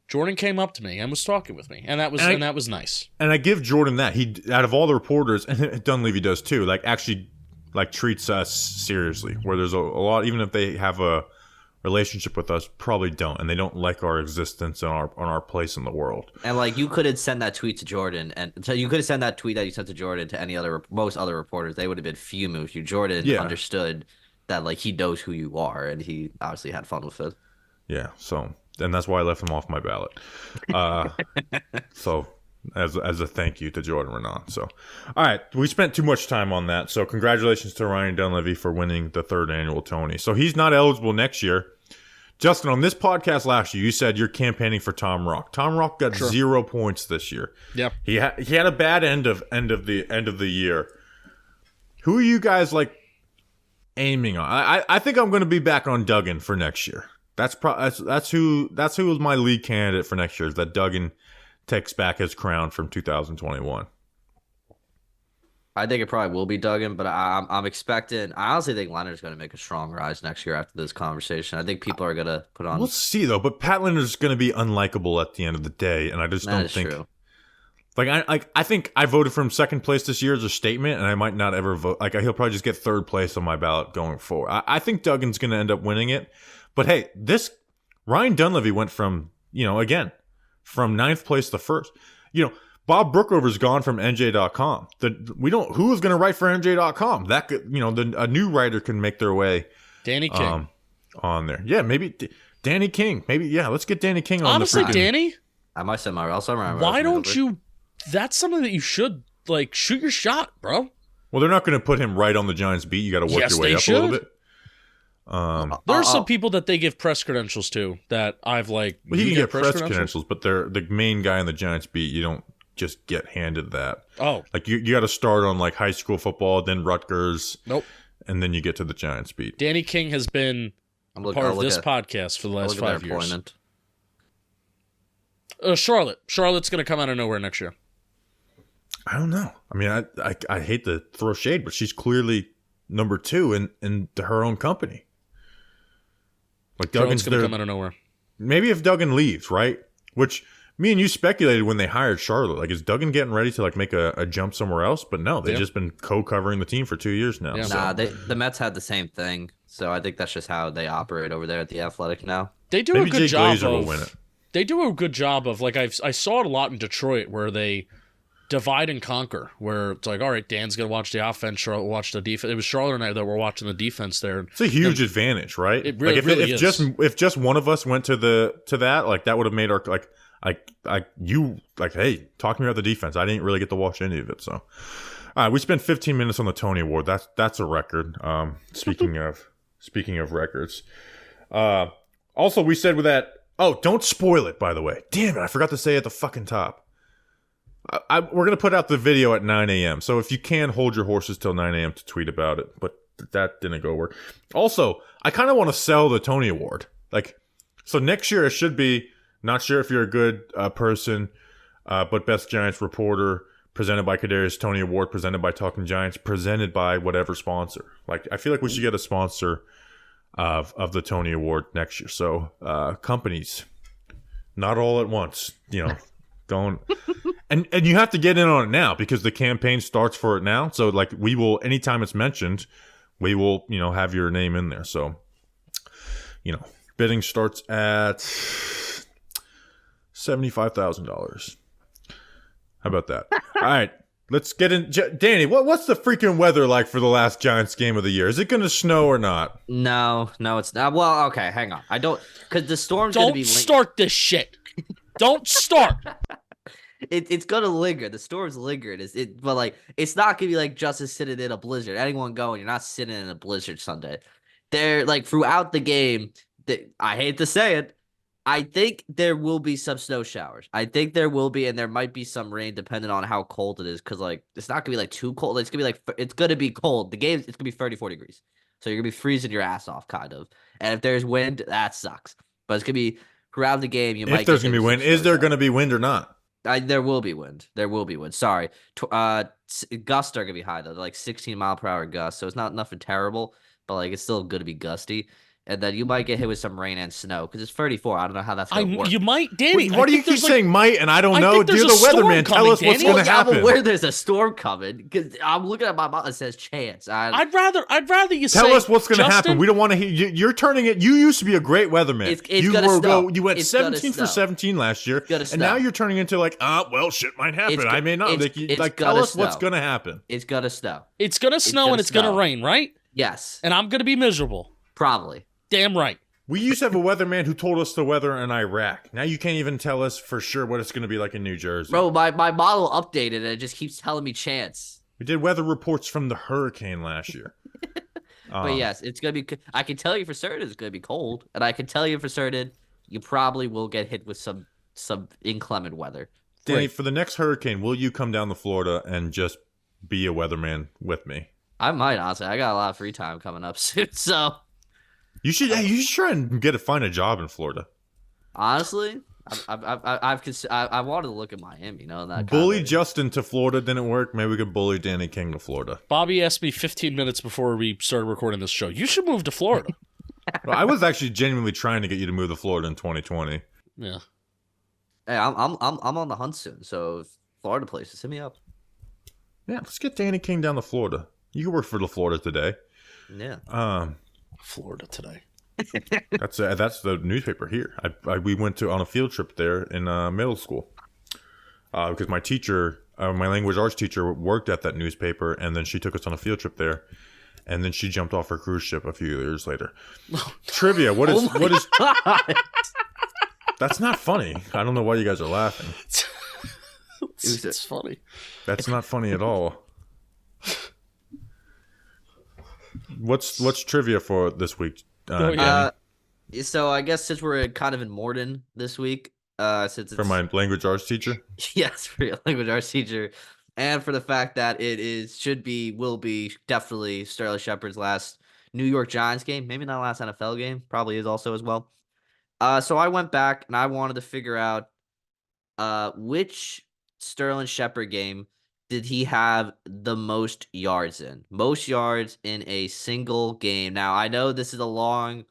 Jordan came up to me and was talking with me, and that was nice. And I give Jordan that. He, out of all the reporters, and Dunleavy does too, like actually like treats us seriously. Where there's a lot, even if they have a relationship with us, probably don't, and they don't like our existence and our place in the world. And like you could have sent that tweet to Jordan, and so you could have sent that tweet that you sent to Jordan to most other reporters. They would have been fuming with you. Jordan understood that like he knows who you are, and he obviously had fun with it. Yeah, so and that's why I left him off my ballot. So as a thank you to Jordan Renan. So all right, we spent too much time on that. So congratulations to Ryan Dunleavy for winning the 3rd annual Toney. So he's not eligible next year. Justin, on this podcast last year, you said you're campaigning for Tom Rock. Tom Rock got 0 points this year. Yep. He had a bad end of the year. Who are you guys like aiming on? I think I'm going to be back on Duggan for next year. That's who is my lead candidate for next year. Is that Duggan takes back his crown from 2021. I think it probably will be Duggan, but I'm expecting. I honestly think Leonard's going to make a strong rise next year after this conversation. I think people are going to put on. We'll see though, but Pat Leonard's going to be unlikable at the end of the day, and I just don't think. True. I think I voted for him 2nd place this year as a statement, and I might not ever vote. Like he'll probably just get 3rd place on my ballot going forward. I think Duggan's going to end up winning it, but hey, Ryan Dunleavy went from from 9th place to 1st. Bob Brookover's gone from NJ.com. Who is going to write for NJ.com? That could, a new writer can make their way. Danny King on there. Yeah, maybe Danny King. Maybe let's get Danny King on. Honestly, the Danny, I might send my. I'll send my. Why don't you? That's something that you should like. Shoot your shot, bro. Well, they're not going to put him right on the Giants beat. You got to work your way up a little bit. There are some people that they give press credentials to that I've like. Well, he can get press credentials, but they're the main guy on the Giants beat. You don't just get handed that. Oh, like you got to start on like high school football, then Rutgers. Nope. And then you get to the Giants beat. Danny King has been part of this podcast for the last 5 years. Charlotte's going to come out of nowhere next year. I don't know. I mean, I hate to throw shade, but she's clearly number 2 in her own company. Like Duggan's going to come out of nowhere. Maybe if Duggan leaves, right? Which me and you speculated when they hired Charlotte. Like, is Duggan getting ready to like make a jump somewhere else? But no, they've just been co-covering the team for 2 years now. Yeah. So. Nah, the Mets had the same thing. So I think that's just how they operate over there at the Athletic now. They do Maybe a good Jay job Glazer will win it. They do a good job of, like, I saw it a lot in Detroit where they divide and conquer, where it's like, all right, Dan's going to watch the offense, Charlotte will watch the defense. It was Charlotte and I that were watching the defense there. It's a huge advantage, right? It really, like if is. if just one of us went to that, like that would have made our hey, talk to me about the defense. I didn't really get to watch any of it. So, all right, we spent 15 minutes on the Toney Award. That's a record. Speaking of records, also we said with that. Oh, don't spoil it, by the way. Damn it, I forgot to say at the fucking top. We're going to put out the video at 9 a.m. So if you can, hold your horses till 9 a.m. to tweet about it. But that didn't go work. Also, I kind of want to sell the Toney Award. Like, so next year it should be, not sure if you're a good person, but Best Giants Reporter, presented by Kadarius Toney Award, presented by Talking Giants, presented by whatever sponsor. Like, I feel like we should get a sponsor of the Toney Award next year. So companies, not all at once, don't and you have to get in on it now because the campaign starts for it now. So like we will, anytime it's mentioned, we will have your name in there. So bidding starts at $75,000. How about that? All right. Let's get in. Danny, what's the freaking weather like for the last Giants game of the year? Is it going to snow or not? No, it's not. Well, okay, hang on. I don't, because the storm's going to be... Don't start this shit. Don't start. It's going to linger. The storm's lingered. But, like, it's not going to be like Justice sitting in a blizzard. Anyone going, you're not sitting in a blizzard Sunday. They're, like, throughout the game, I hate to say it, I think there will be some snow showers. I think there will be, and there might be some rain depending on how cold it is. Because, like, it's not going to be, like, too cold. It's going to be, like, it's going to be cold. The game, it's going to be 34 degrees. So you're going to be freezing your ass off, kind of. And if there's wind, that sucks. But it's going to be, throughout the game, you might... If there's going to be wind, is there going to be wind or not? There will be wind. There will be wind. Sorry. Gusts are going to be high, though. They're like 16-mile-per-hour gusts. So it's not nothing terrible, but, like, it's still going to be gusty. And then you might get hit with some rain and snow because it's 34. I don't know how that's going to work. You might, Danny. What do you keep saying might and I don't know? You're the weatherman. Tell us what's going to happen. I'm aware there's a storm coming because I'm looking at my mouth that says chance. I'd rather you tell us what's going to happen. We don't want to hear. You're turning it. You used to be a great weatherman. You went 17 for 17 last year, and now you're turning into like, well, shit might happen. I may not. Like, tell us what's going to happen. It's going to snow. It's going to snow and it's going to rain, right? Yes. And I'm going to be miserable. Probably. Damn right. We used to have a weatherman who told us the weather in Iraq. Now you can't even tell us for sure what it's going to be like in New Jersey. Bro, my model updated and it just keeps telling me chance. We did weather reports from the hurricane last year. But yes, it's going to be... I can tell you for certain it's going to be cold. And I can tell you for certain you probably will get hit with some inclement weather. Danny, for the next hurricane, will you come down to Florida and just be a weatherman with me? I might, honestly. I got a lot of free time coming up soon, so... You should try and find a job in Florida. Honestly, I wanted to look at Miami. That bully Justin to Florida didn't work. Maybe we could bully Danny King to Florida. Bobby asked me 15 minutes before we started recording this show. You should move to Florida. Well, I was actually genuinely trying to get you to move to Florida in 2020. Yeah. Hey, I'm on the hunt soon. So Florida places, hit me up. Yeah, let's get Danny King down to Florida. You can work for the Florida Today. Yeah. Florida Today. That's the newspaper here. We went on a field trip there in middle school because my teacher, my language arts teacher, worked at that newspaper, and then she took us on a field trip there, and then she jumped off her cruise ship a few years later. Trivia: what is? That's not funny. I don't know why you guys are laughing. It's funny. That's not funny at all. What's trivia for this week? So I guess since we're kind of in Morden this week, since it's, for my language arts teacher, yes, for your language arts teacher, and for the fact that will be definitely Sterling Shepard's last New York Giants game, maybe not last NFL game, probably is also as well. So I went back and I wanted to figure out which Sterling Shepard game did he have the most yards in? Most yards in a single game. Now, I know this is a long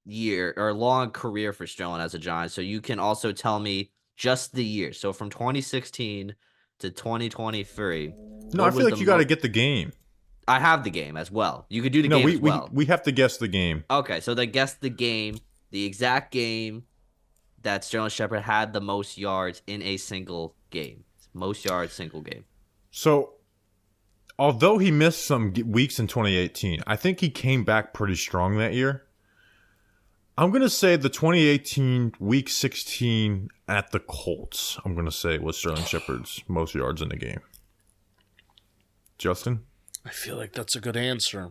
year or long career for Sterling as a Giant, so you can also tell me just the year. So from 2016 to 2023. No, I feel like you got to get the game. I have the game as well. You could do the game as well. We have to guess the game. Okay, so then guess the game, the exact game that Sterling Shepard had the most yards in a single game. Most yards, single game. So, although he missed some weeks in 2018, I think he came back pretty strong that year. I'm going to say the 2018 Week 16 at the Colts, I'm going to say was Sterling Shepard's most yards in the game. Justin? I feel like that's a good answer.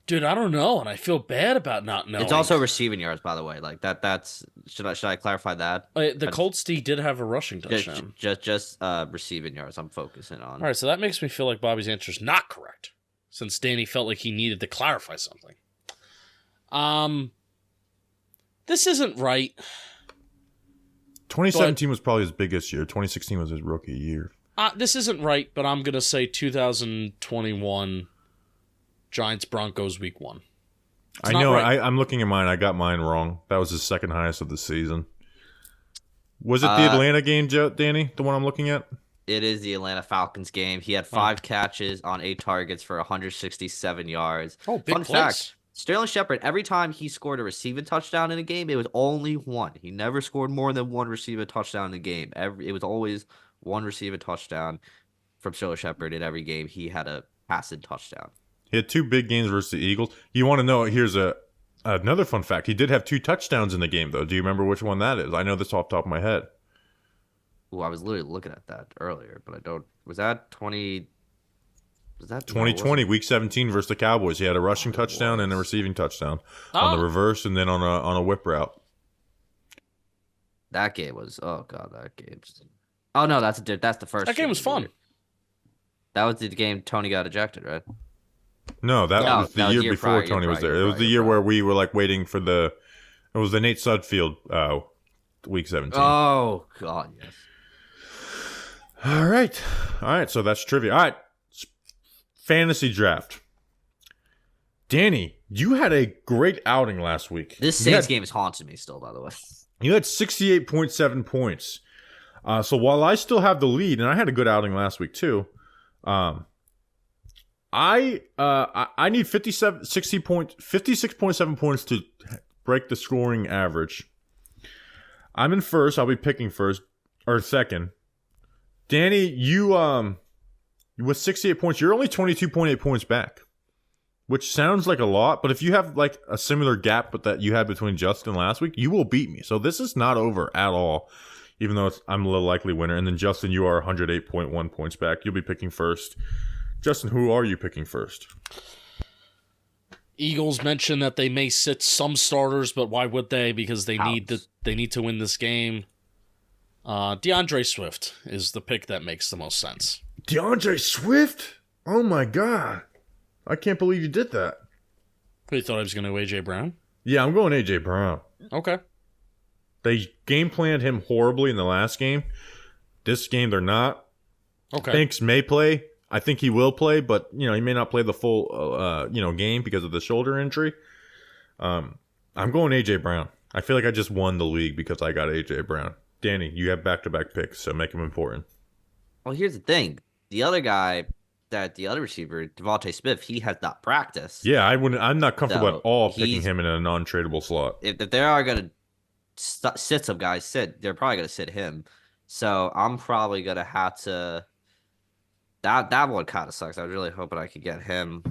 Dude, I don't know, and I feel bad about not knowing. It's also receiving yards, by the way. Like that's should I clarify that? The Colts D did have a rushing touchdown. Just receiving yards. I'm focusing on. All right, so that makes me feel like Bobby's answer is not correct, since Danny felt like he needed to clarify something. This isn't right. 2017 was probably his biggest year. 2016 was his rookie year. This isn't right, but I'm gonna say 2021 Giants Broncos Week 1. I know. Right. I'm looking at mine. I got mine wrong. That was his second highest of the season. Was it the Atlanta game, Danny? The one I'm looking at? It is the Atlanta Falcons game. He had 5 catches on 8 targets for 167 yards. Oh, big Fun fact, Sterling Shepard, every time he scored a receiving touchdown in a game, it was only one. He never scored more than one receiving touchdown in the game. It was always one receiving touchdown from Sterling Shepard in every game. He had a passing touchdown. He had 2 big games versus the Eagles. You want to know, here's another fun fact. He did have 2 touchdowns in the game, though. Do you remember which one that is? I know this off the top of my head. Oh, I was literally looking at that earlier, but I don't. Was that 20? Was that 2020 Week 17 versus the Cowboys? He had a rushing touchdown and a receiving touchdown on the reverse, and then on a whip route. That game was that game. Oh no, that's the first. That game was fun. That was the game Toney got ejected, right? No, that was the year before Toney was there. It was the year where we were like waiting for it was the Nate Sudfeld Week 17. Oh God, yes. All right. So that's trivia. All right, fantasy draft. Danny, you had a great outing last week. This Saints game is haunting me still, by the way. You had 68.7 points. So while I still have the lead, and I had a good outing last week too, I need 56.7 points to break the scoring average. I'm in first. I'll be picking first or second. Danny, you with 68 points, you're only 22.8 points back, which sounds like a lot, but if you have like a similar gap but that you had between Justin last week, you will beat me. So this is not over at all, even though I'm a little likely winner. And then Justin, you are 108.1 points back. You'll be picking first. Justin, who are you picking first? Eagles mentioned that they may sit some starters, but why would they? Because they need to win this game. DeAndre Swift is the pick that makes the most sense. DeAndre Swift? Oh my God. I can't believe you did that. You thought I was going to go A.J. Brown? Yeah, I'm going A.J. Brown. Okay. They game planned him horribly in the last game. This game, they're not. Okay. Banks may play. I think he will play, but he may not play the full game because of the shoulder injury. I'm going A.J. Brown. I feel like I just won the league because I got A.J. Brown. Danny, you have back-to-back picks, so make them important. Well, here's the thing. The other guy, the other receiver, Devontae Smith, he has not practiced. Yeah, I'm not comfortable at all picking him in a non-tradable slot. If they are going to sit some guys, they're probably going to sit him. So I'm probably going to have to... That one kind of sucks. I was really hoping I could get him.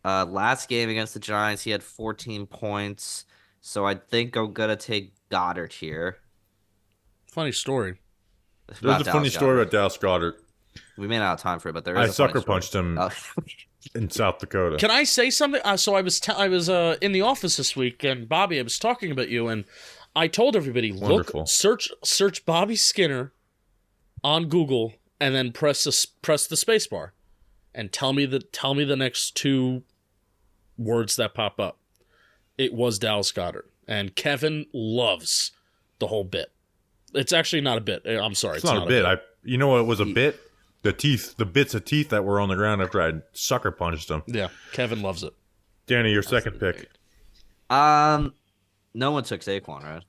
Last game against the Giants, he had 14 points. So I think I'm going to take Goddard here. Funny story. There's a funny story about Dallas Goddard. We may not have time for it, but there is. I sucker punched him in South Dakota. Can I say something? So I was in the office this week, and Bobby, I was talking about you, and I told everybody, look, search Bobby Skinner on Google, and then press the space bar, and tell me the next 2 words that pop up. It was Dallas Goddard, and Kevin loves the whole bit. It's actually not a bit. I'm sorry. It's not a bit. You know what was a bit? The bits of teeth that were on the ground after I sucker punched them. Yeah, Kevin loves it. Danny, your second pick. No one took Saquon, right?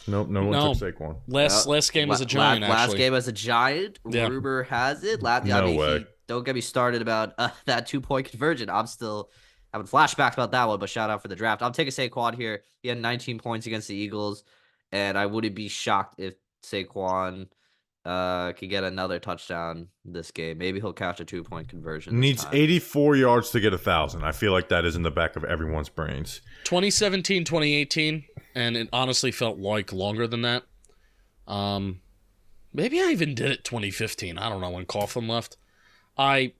Nope, no one took Saquon. Last game as a Giant, Last game as a Giant. Yeah. Rumor has it. No way. Don't get me started about that 2-point conversion. I'm still having flashbacks about that one, but shout out for the draft. I'm taking Saquon here. He had 19 points against the Eagles, and I wouldn't be shocked if Saquon could get another touchdown this game. Maybe he'll catch a 2-point conversion. Needs 84 yards to get 1,000. I feel like that is in the back of everyone's brains. 2017, 2018, and it honestly felt like longer than that. Maybe I even did it 2015. I don't know, when Coughlin left. I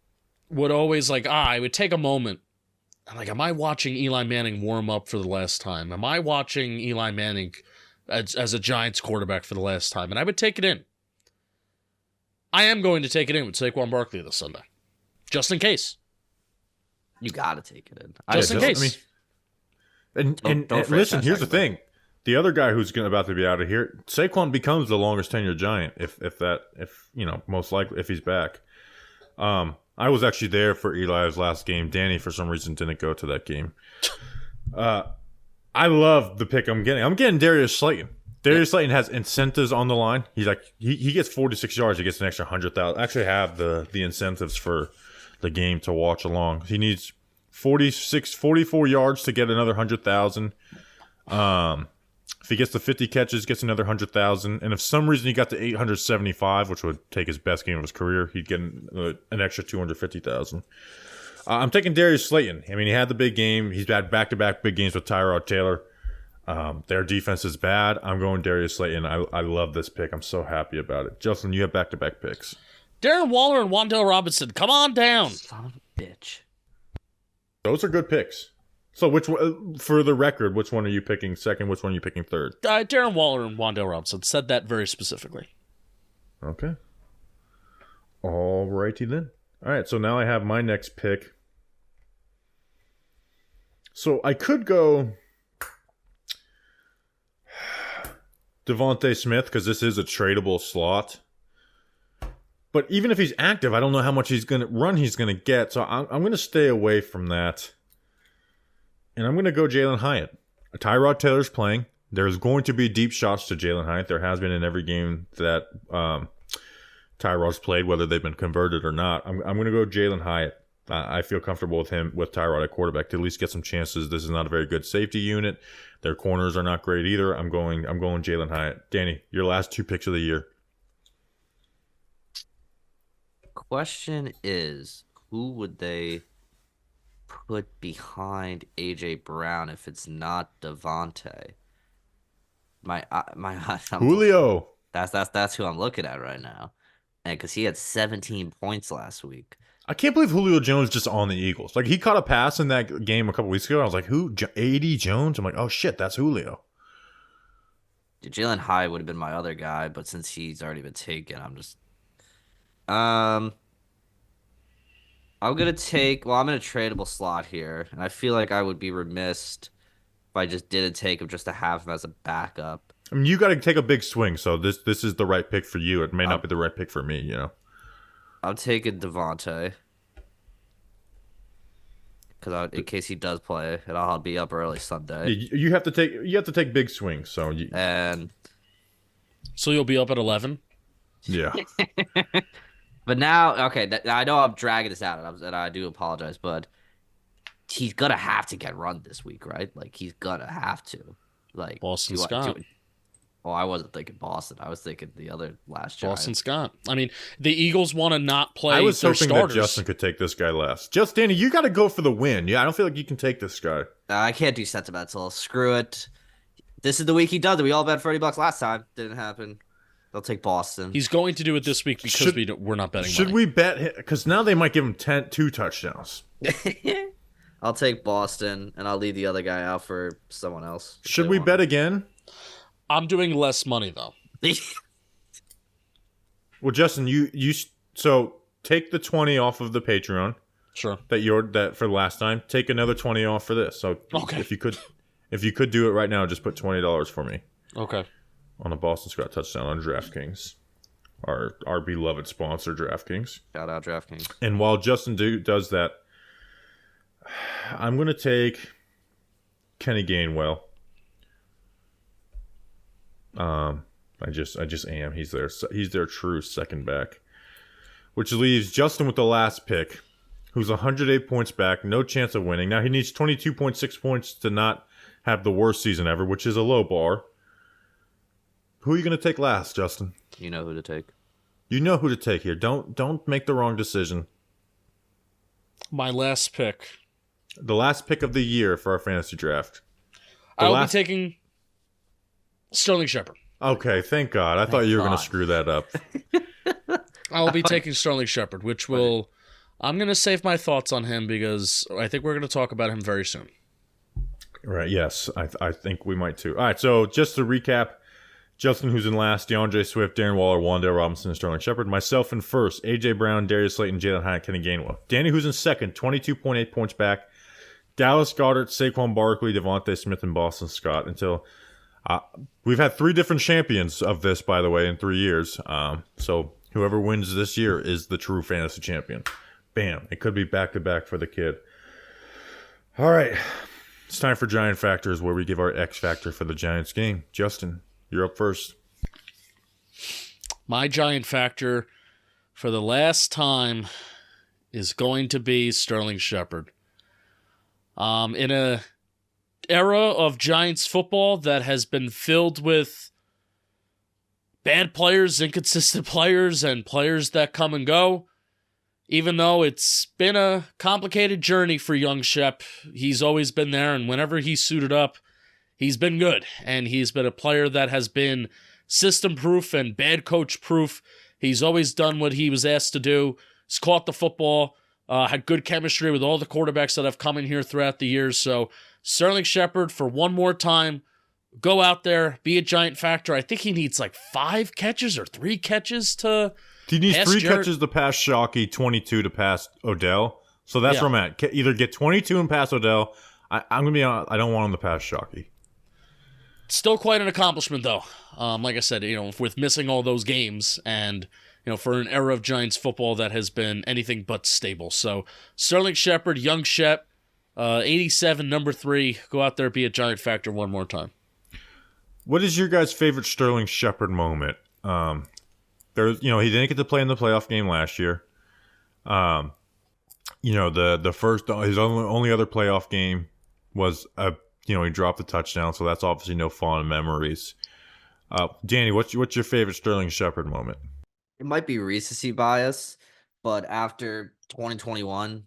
would always I would take a moment. I'm like, am I watching Eli Manning warm up for the last time? Am I watching Eli Manning as a Giants quarterback for the last time? And I would take it in. I am going to take it in with Saquon Barkley this Sunday. Just in case. You got to take it in. Just in case. Don't listen, here's the thing. The other guy who's about to be out of here, Saquon becomes the longest tenured Giant if most likely if he's back. I was actually there for Eli's last game. Danny, for some reason, didn't go to that game. I love the pick I'm getting. I'm getting Darius Slayton. Darius Slayton has incentives on the line. He's he gets 46 yards. He gets an extra 100,000. Actually, have the incentives for the game to watch along. He needs 44 yards to get another 100,000. If he gets to 50 catches, gets another 100,000. And if some reason he got to 875, which would take his best game of his career, he'd get an extra 250,000. I'm taking Darius Slayton. I mean, he had the big game. He's had back-to-back big games with Tyrod Taylor. Their defense is bad. I'm going Darius Slayton. I love this pick. I'm so happy about it. Justin, you have back-to-back picks. Darren Waller and Wan'Dale Robinson, come on down. Son of a bitch. Those are good picks. So, which one, for the record, which one are you picking second? Which one are you picking third? Darren Waller and Wan'Dale Robinson said that very specifically. Okay. All righty then. All right, so now I have my next pick. So I could go Devontae Smith because this is a tradable slot. But even if he's active, I don't know how much he's going to get. So I'm going to stay away from that. And I'm going to go Jalen Hyatt. Tyrod Taylor's playing. There's going to be deep shots to Jalen Hyatt. There has been in every game that Tyrod's played, whether they've been converted or not. I'm going to go Jalen Hyatt. I feel comfortable with Tyrod at quarterback to at least get some chances. This is not a very good safety unit. Their corners are not great either. I'm going Jalen Hyatt. Danny, your last two picks of the year. Question is, who would they put behind AJ Brown if it's not Devontae? Julio. That's who I'm looking at right now, and because he had 17 points last week. I can't believe Julio Jones just on the Eagles. Like, he caught a pass in that game a couple weeks ago. I was like, who? A.D. Jones? I'm like, oh shit, that's Julio. Jalen Hyatt would have been my other guy, but since he's already been taken, I'm just I'm in a tradable slot here, and I feel like I would be remiss if I just didn't take him just to have him as a backup. I mean, you got to take a big swing, so this is the right pick for you. It may not be the right pick for me, you know. I'm taking Devontae because in case he does play, and I'll be up early Sunday. You have to take big swings, so so you'll be up at 11. Yeah. But now, okay, I know I'm dragging this out, and I do apologize, but he's gonna have to get run this week, right? Like, he's gonna have to. Like, Boston Scott. I wasn't thinking Boston. I was thinking the other last Giant. Boston Scott. I mean, the Eagles want to not play I was their hoping starters. that Justin could take this guy last. Danny, you got to go for the win. Yeah, I don't feel like you can take this guy. I can't do sentimental. Screw it. This is the week he does it. We all bet $30 last time. Didn't happen. They'll take Boston. He's going to do it this week because we're not betting Should money. we bet? Because now they might give him 2 touchdowns. I'll take Boston, and I'll leave the other guy out for someone else. Should we bet again? I'm doing less money, though. Well, Justin, you so take the 20 off of the Patreon. Sure. That for last time. Take another 20 off for this. So okay. if you could do it right now, just put $20 for me. Okay. on a Boston Scott touchdown on DraftKings, our beloved sponsor, DraftKings. Shout out DraftKings. And while Justin does that, I'm going to take Kenny Gainwell. I just am. He's their true second back, which leaves Justin with the last pick, who's 108 points back, no chance of winning. Now he needs 22.6 points to not have the worst season ever, which is a low bar. Who are you going to take last, Justin? You know who to take. You know who to take here. Don't make the wrong decision. My last pick. The last pick of the year for our fantasy draft. I'll be taking Sterling Shepard. Okay, thank God. I thought you were going to screw that up. I'll be taking Sterling Shepard, which will... I'm going to save my thoughts on him because I think we're going to talk about him very soon. Right, yes. I think we might too. All right, so just to recap, Justin, who's in last, DeAndre Swift, Darren Waller, Wan'Dale Robinson, and Sterling Shepard. Myself in first, A.J. Brown, Darius Slayton, Jalen Hyatt, Kenny Gainwell. Danny, who's in second, 22.8 points back. Dallas Goedert, Saquon Barkley, Devontae Smith, and Boston Scott. Until we've had 3 different champions of this, by the way, in 3 years. So whoever wins this year is the true fantasy champion. Bam. It could be back-to-back for the kid. All right. It's time for Giant Factors, where we give our X Factor for the Giants game. Justin, you're up first. My Giant Factor for the last time is going to be Sterling Shepard. In a era of Giants football that has been filled with bad players, inconsistent players, and players that come and go, even though it's been a complicated journey for young Shep, he's always been there, and whenever he's suited up, he's been good. And he's been a player that has been system-proof and bad coach-proof. He's always done what he was asked to do. He's caught the football, had good chemistry with all the quarterbacks that have come in here throughout the years. So Sterling Shepard, for one more time, go out there, be a Giant Factor. I think he needs like 5 catches or 3 catches to... He needs 3 catches to pass Shockey, 22 to pass Odell. So that's where I'm at. Either get 22 and pass Odell. I'm going to be honest, I don't want him to pass Shockey. Still quite an accomplishment, though. Like I said, with missing all those games and, for an era of Giants football that has been anything but stable. So Sterling Shepard, young Shep, 87, number 3. Go out there, be a Giant Factor one more time. What is your guys' favorite Sterling Shepard moment? He didn't get to play in the playoff game last year. The first, his only other playoff game was he dropped the touchdown, so that's obviously no fond memories. Danny, what's your favorite Sterling Shepard moment? It might be recency bias, but after 2021,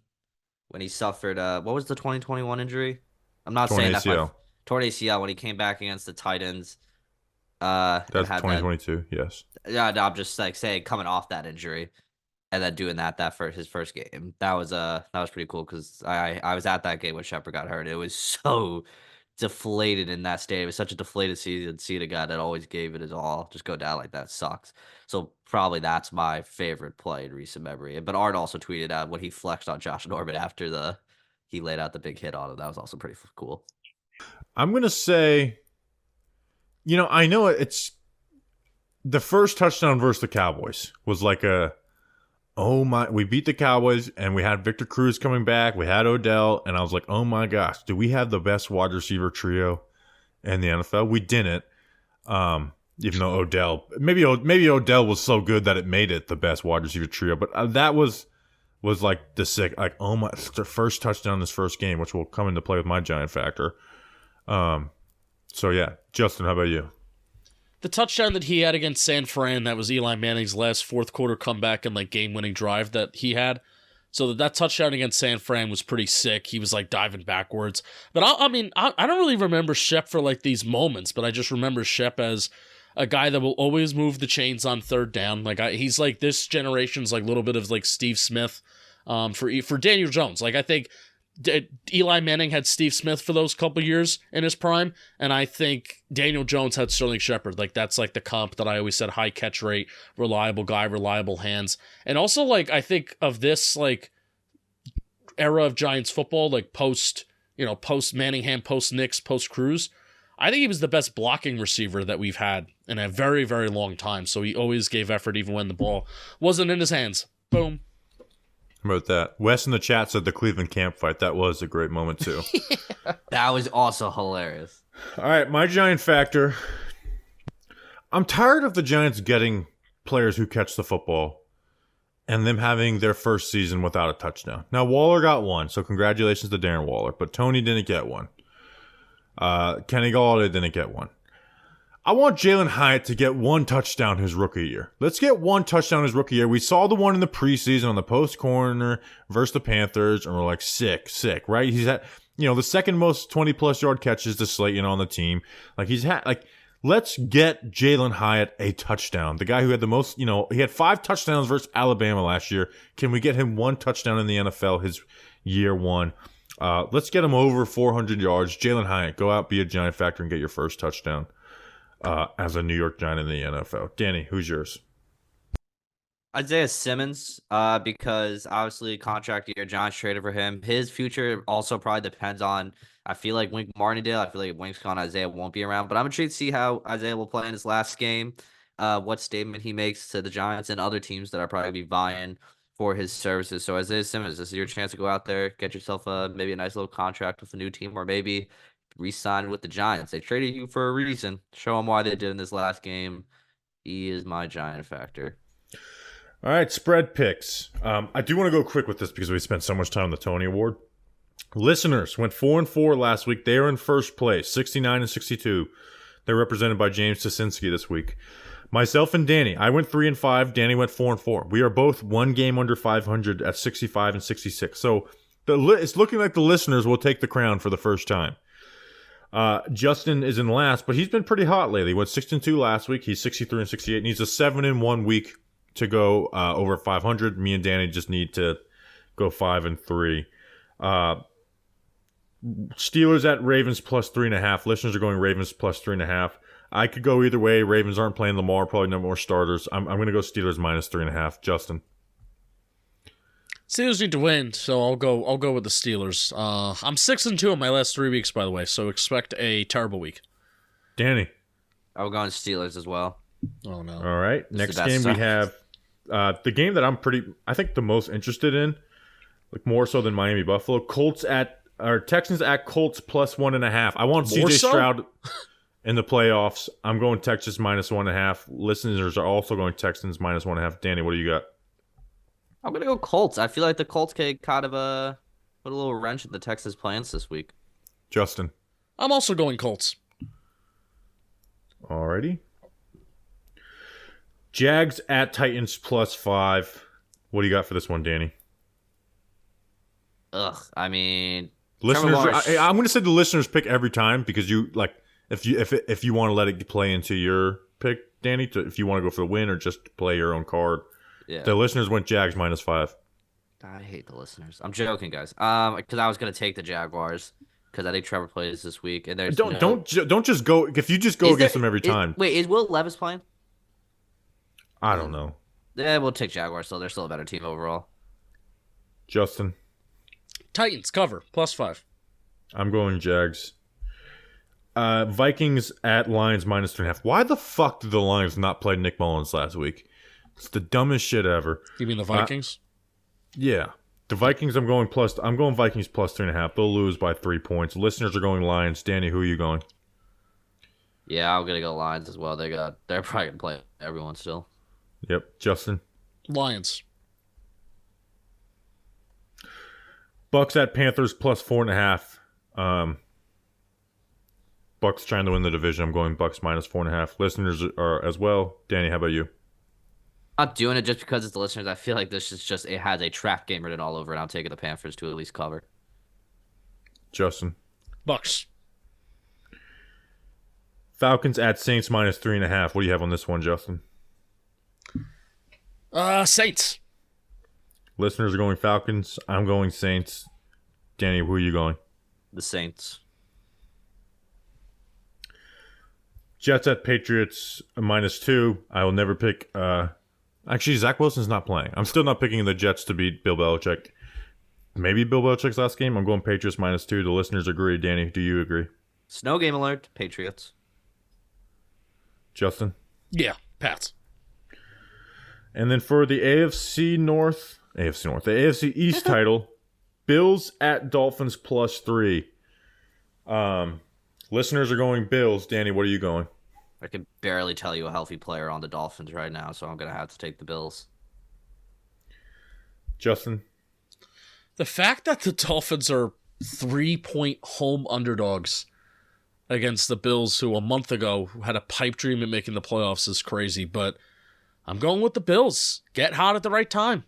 when he suffered, what was the 2021 injury? I'm not saying that. Torn ACL when he came back against the Titans. That's 2022, yes. Yeah, no, I'm just saying coming off that injury and then doing that for his first game. That was pretty cool because I was at that game when Shepard got hurt. It was so deflated in that stadium. It was such a deflated season. See a guy that always gave it his all just go down like that sucks. So probably that's my favorite play in recent memory. But Art also tweeted out when he flexed on Josh Norman after he laid out the big hit on him. That was also pretty cool. I'm gonna say, I know it's the first touchdown versus the Cowboys was like we beat the Cowboys and we had Victor Cruz coming back. We had Odell, and I was like, oh my gosh, do we have the best wide receiver trio in the NFL? We didn't. Even though Odell, maybe Odell was so good that it made it the best wide receiver trio, but that was like the sick, like, oh my, it's their first touchdown in this first game, which will come into play with my Giant Factor. So yeah, Justin, how about you? The touchdown that he had against San Fran, that was Eli Manning's last fourth quarter comeback and game-winning drive that he had. So that touchdown against San Fran was pretty sick. He was diving backwards. But I don't really remember Shep for these moments, but I just remember Shep as a guy that will always move the chains on third down. He's this generation's little bit of Steve Smith for Daniel Jones. I think Eli Manning had Steve Smith for those couple years in his prime, and I think Daniel Jones had Sterling Shepard. That's the comp that I always said: high catch rate, reliable guy, reliable hands. And also I think of this era of Giants football, post Manningham, post Knicks, post Cruz. I think he was the best blocking receiver that we've had in a very, very long time. So he always gave effort even when the ball wasn't in his hands. Boom. How about that? Wes in the chat said the Cleveland camp fight. That was a great moment, too. That was also hilarious. All right, my Giant factor. I'm tired of the Giants getting players who catch the football and them having their first season without a touchdown. Now, Waller got one, so congratulations to Darren Waller, but Toney didn't get one. Kenny Galladay didn't get one. I want Jalen Hyatt to get one touchdown his rookie year. Let's get one touchdown his rookie year. We saw the one in the preseason on the post corner versus the Panthers, and we're like, sick, right? He's had, the second most 20-plus yard catches to Slayton on the team. Let's get Jalen Hyatt a touchdown. The guy who had the most, he had 5 touchdowns versus Alabama last year. Can we get him one touchdown in the NFL his year one? Let's get him over 400 yards. Jalen Hyatt, go out, be a Giant factor, and get your first touchdown as a New York Giant in the NFL. Danny, who's yours? Isaiah Simmons, because obviously contract year, Giants traded for him. His future also probably depends on, I feel like Wink Martindale. I feel like if Wink's gone, Isaiah won't be around. But I'm intrigued to see how Isaiah will play in his last game, what statement he makes to the Giants and other teams that are probably be vying for his services. So Isaiah Simmons, this is your chance to go out there, get yourself maybe a nice little contract with a new team, or maybe re-sign with the Giants. They traded you for a reason. Show them why they did in this last game. He is my Giant factor. All right, spread picks. I do want to go quick with this because we spent so much time on the Toney Award. Listeners went 4-4 last week. They are in first place, 69-62. They're represented by James Sosinski this week. Myself and Danny, I went 3-5. Danny went 4-4. We are both one game under 500 at 65-66. So it's looking like the listeners will take the crown for the first time. Justin is in last, but he's been pretty hot lately. He went 6-2 last week. He's 63-68. Needs a 7-1 week to go over 500. Me and Danny just need to go 5-3. Steelers at Ravens plus 3.5. Listeners are going Ravens plus 3.5. I could go either way. Ravens aren't playing Lamar. Probably no more starters. I'm going to go Steelers minus 3.5. Justin. Steelers need to win, so I'll go with the Steelers. I'm 6-2 in my last 3 weeks, by the way, so expect a terrible week. Danny. I'll go on Steelers as well. Oh no! All right, next game we have the game that I'm I think the most interested in, like more so than Miami Buffalo. Texans at Colts plus 1.5. I want CJ Stroud in the playoffs. I'm going Texas minus 1.5. Listeners are also going Texans minus 1.5. Danny, what do you got? I'm going to go Colts. I feel like the Colts can kind of put a little wrench in the Texas plans this week. Justin. I'm also going Colts. Alrighty. Jags at Titans plus 5. What do you got for this one, Danny? I mean, listeners. I'm going to say the listeners pick every time because you like if you want to let it play into your pick, Danny. If you want to go for the win or just play your own card. Yeah. The listeners went Jags minus 5. I hate the listeners. I'm joking, guys. Because I was going to take the Jaguars because I think Trevor plays this week, and there's don't just go. If you just go against them every time. Wait, is Will Levis playing? I don't know. Yeah, we'll take Jaguars. So they're still a better team overall. Justin. Titans cover plus 5. I'm going Jags. Vikings at Lions minus 3.5. Why the fuck did the Lions not play Nick Mullins last week? It's the dumbest shit ever. You mean the Vikings? Yeah. The Vikings, I'm going Vikings plus 3.5. They'll lose by 3 points. Listeners are going Lions. Danny, who are you going? Yeah, I'm gonna go Lions as well. They're probably gonna play everyone still. Yep. Justin? Lions. Bucks at Panthers plus 4.5. Bucks trying to win the division. I'm going Bucks minus 4.5. Listeners are as well. Danny, how about you? Not doing it just because it's the listeners. I feel like this is just, it has a trap game written all over it. I'm taking the Panthers to at least cover. Justin. Bucks. Falcons at Saints minus 3.5. What do you have on this one, Justin? Saints. Listeners are going Falcons. I'm going Saints. Danny, who are you going? The Saints. Jets at Patriots minus 2. I will never pick. Actually, Zach Wilson's not playing. I'm still not picking the Jets to beat Bill Belichick. Maybe Bill Belichick's last game. I'm going Patriots minus 2. The listeners agree. Danny, do you agree? Snow game alert. Patriots. Justin? Yeah, Pats. And then for the the AFC East title, Bills at Dolphins +3. Listeners are going Bills. Danny, what are you going? I can barely tell you a healthy player on the Dolphins right now, so I'm going to have to take the Bills. Justin? The fact that the Dolphins are 3-point home underdogs against the Bills, who a month ago had a pipe dream of making the playoffs, is crazy, but I'm going with the Bills. Get hot at the right time.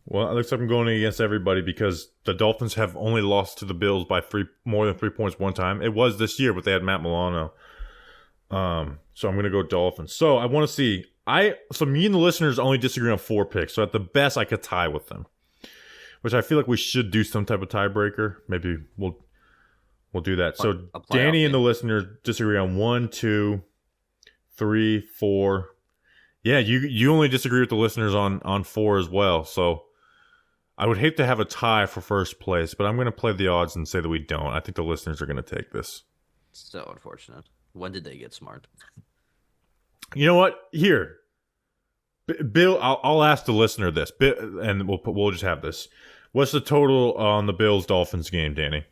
Well, it looks like I'm going against everybody because the Dolphins have only lost to the Bills by more than 3 points one time. It was this year, but they had Matt Milano. So I'm going to go Dolphins. So I want to see. So me and the listeners only disagree on 4 picks. So at the best, I could tie with them, which I feel like we should do some type of tiebreaker. Maybe we'll do that. So Danny and the listeners disagree on 1, 2, 3, 4. Yeah, you only disagree with the listeners on 4 as well. So I would hate to have a tie for first place, but I'm going to play the odds and say that we don't. I think the listeners are going to take this. So unfortunate. When did they get smart? You know what? Here, Bill, I'll ask the listener this, and we'll just have this. What's the total on the Bills Dolphins game, Danny?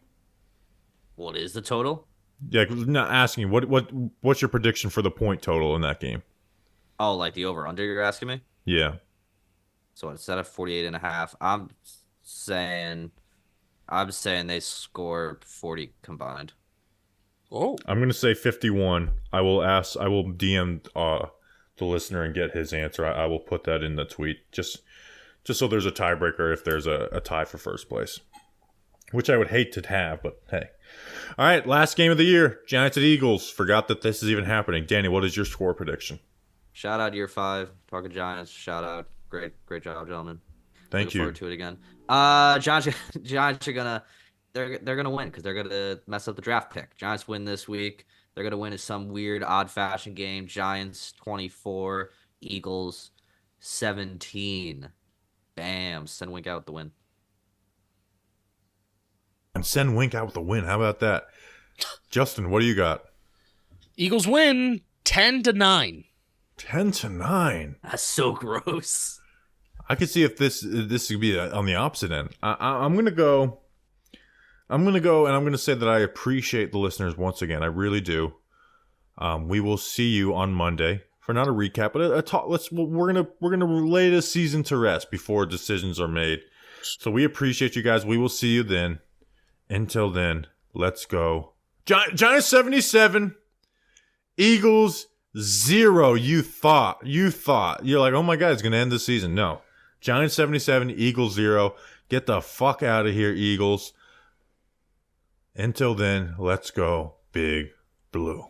What is the total? Yeah, I'm not asking what's your prediction for the point total in that game? Oh, like the over-under you're asking me? Yeah. So instead of 48.5, I'm saying they score 40 combined. Oh. I'm going to say 51. I will DM the listener and get his answer. I will put that in the tweet just so there's a tiebreaker if there's a tie for first place, which I would hate to have, but hey. All right, last game of the year, Giants at Eagles. Forgot that this is even happening. Danny, what is your score prediction? Shout out Year 5, Parker Giants. Shout out, great job, gentlemen. Thank you. Looking forward to it again. Giants are gonna they're gonna win because they're gonna mess up the draft pick. Giants win this week. They're gonna win in some weird, odd-fashioned game. Giants 24, Eagles 17. Bam! Send Wink out with the win. And send Wink out with the win. How about that, Justin? What do you got? Eagles win 10-9. 10-9. That's so gross. I could see if this could be on the opposite end. I'm gonna go, and I'm gonna say that I appreciate the listeners once again. I really do. We will see you on Monday for not a recap, but a talk. We're gonna lay this season to rest before decisions are made. So we appreciate you guys. We will see you then. Until then, let's go. Giants 77, Eagles 0. You thought you're like, oh my God, it's gonna end the season. No, Giants 77, Eagles 0. Get the fuck out of here, Eagles. Until then, let's go Big Blue.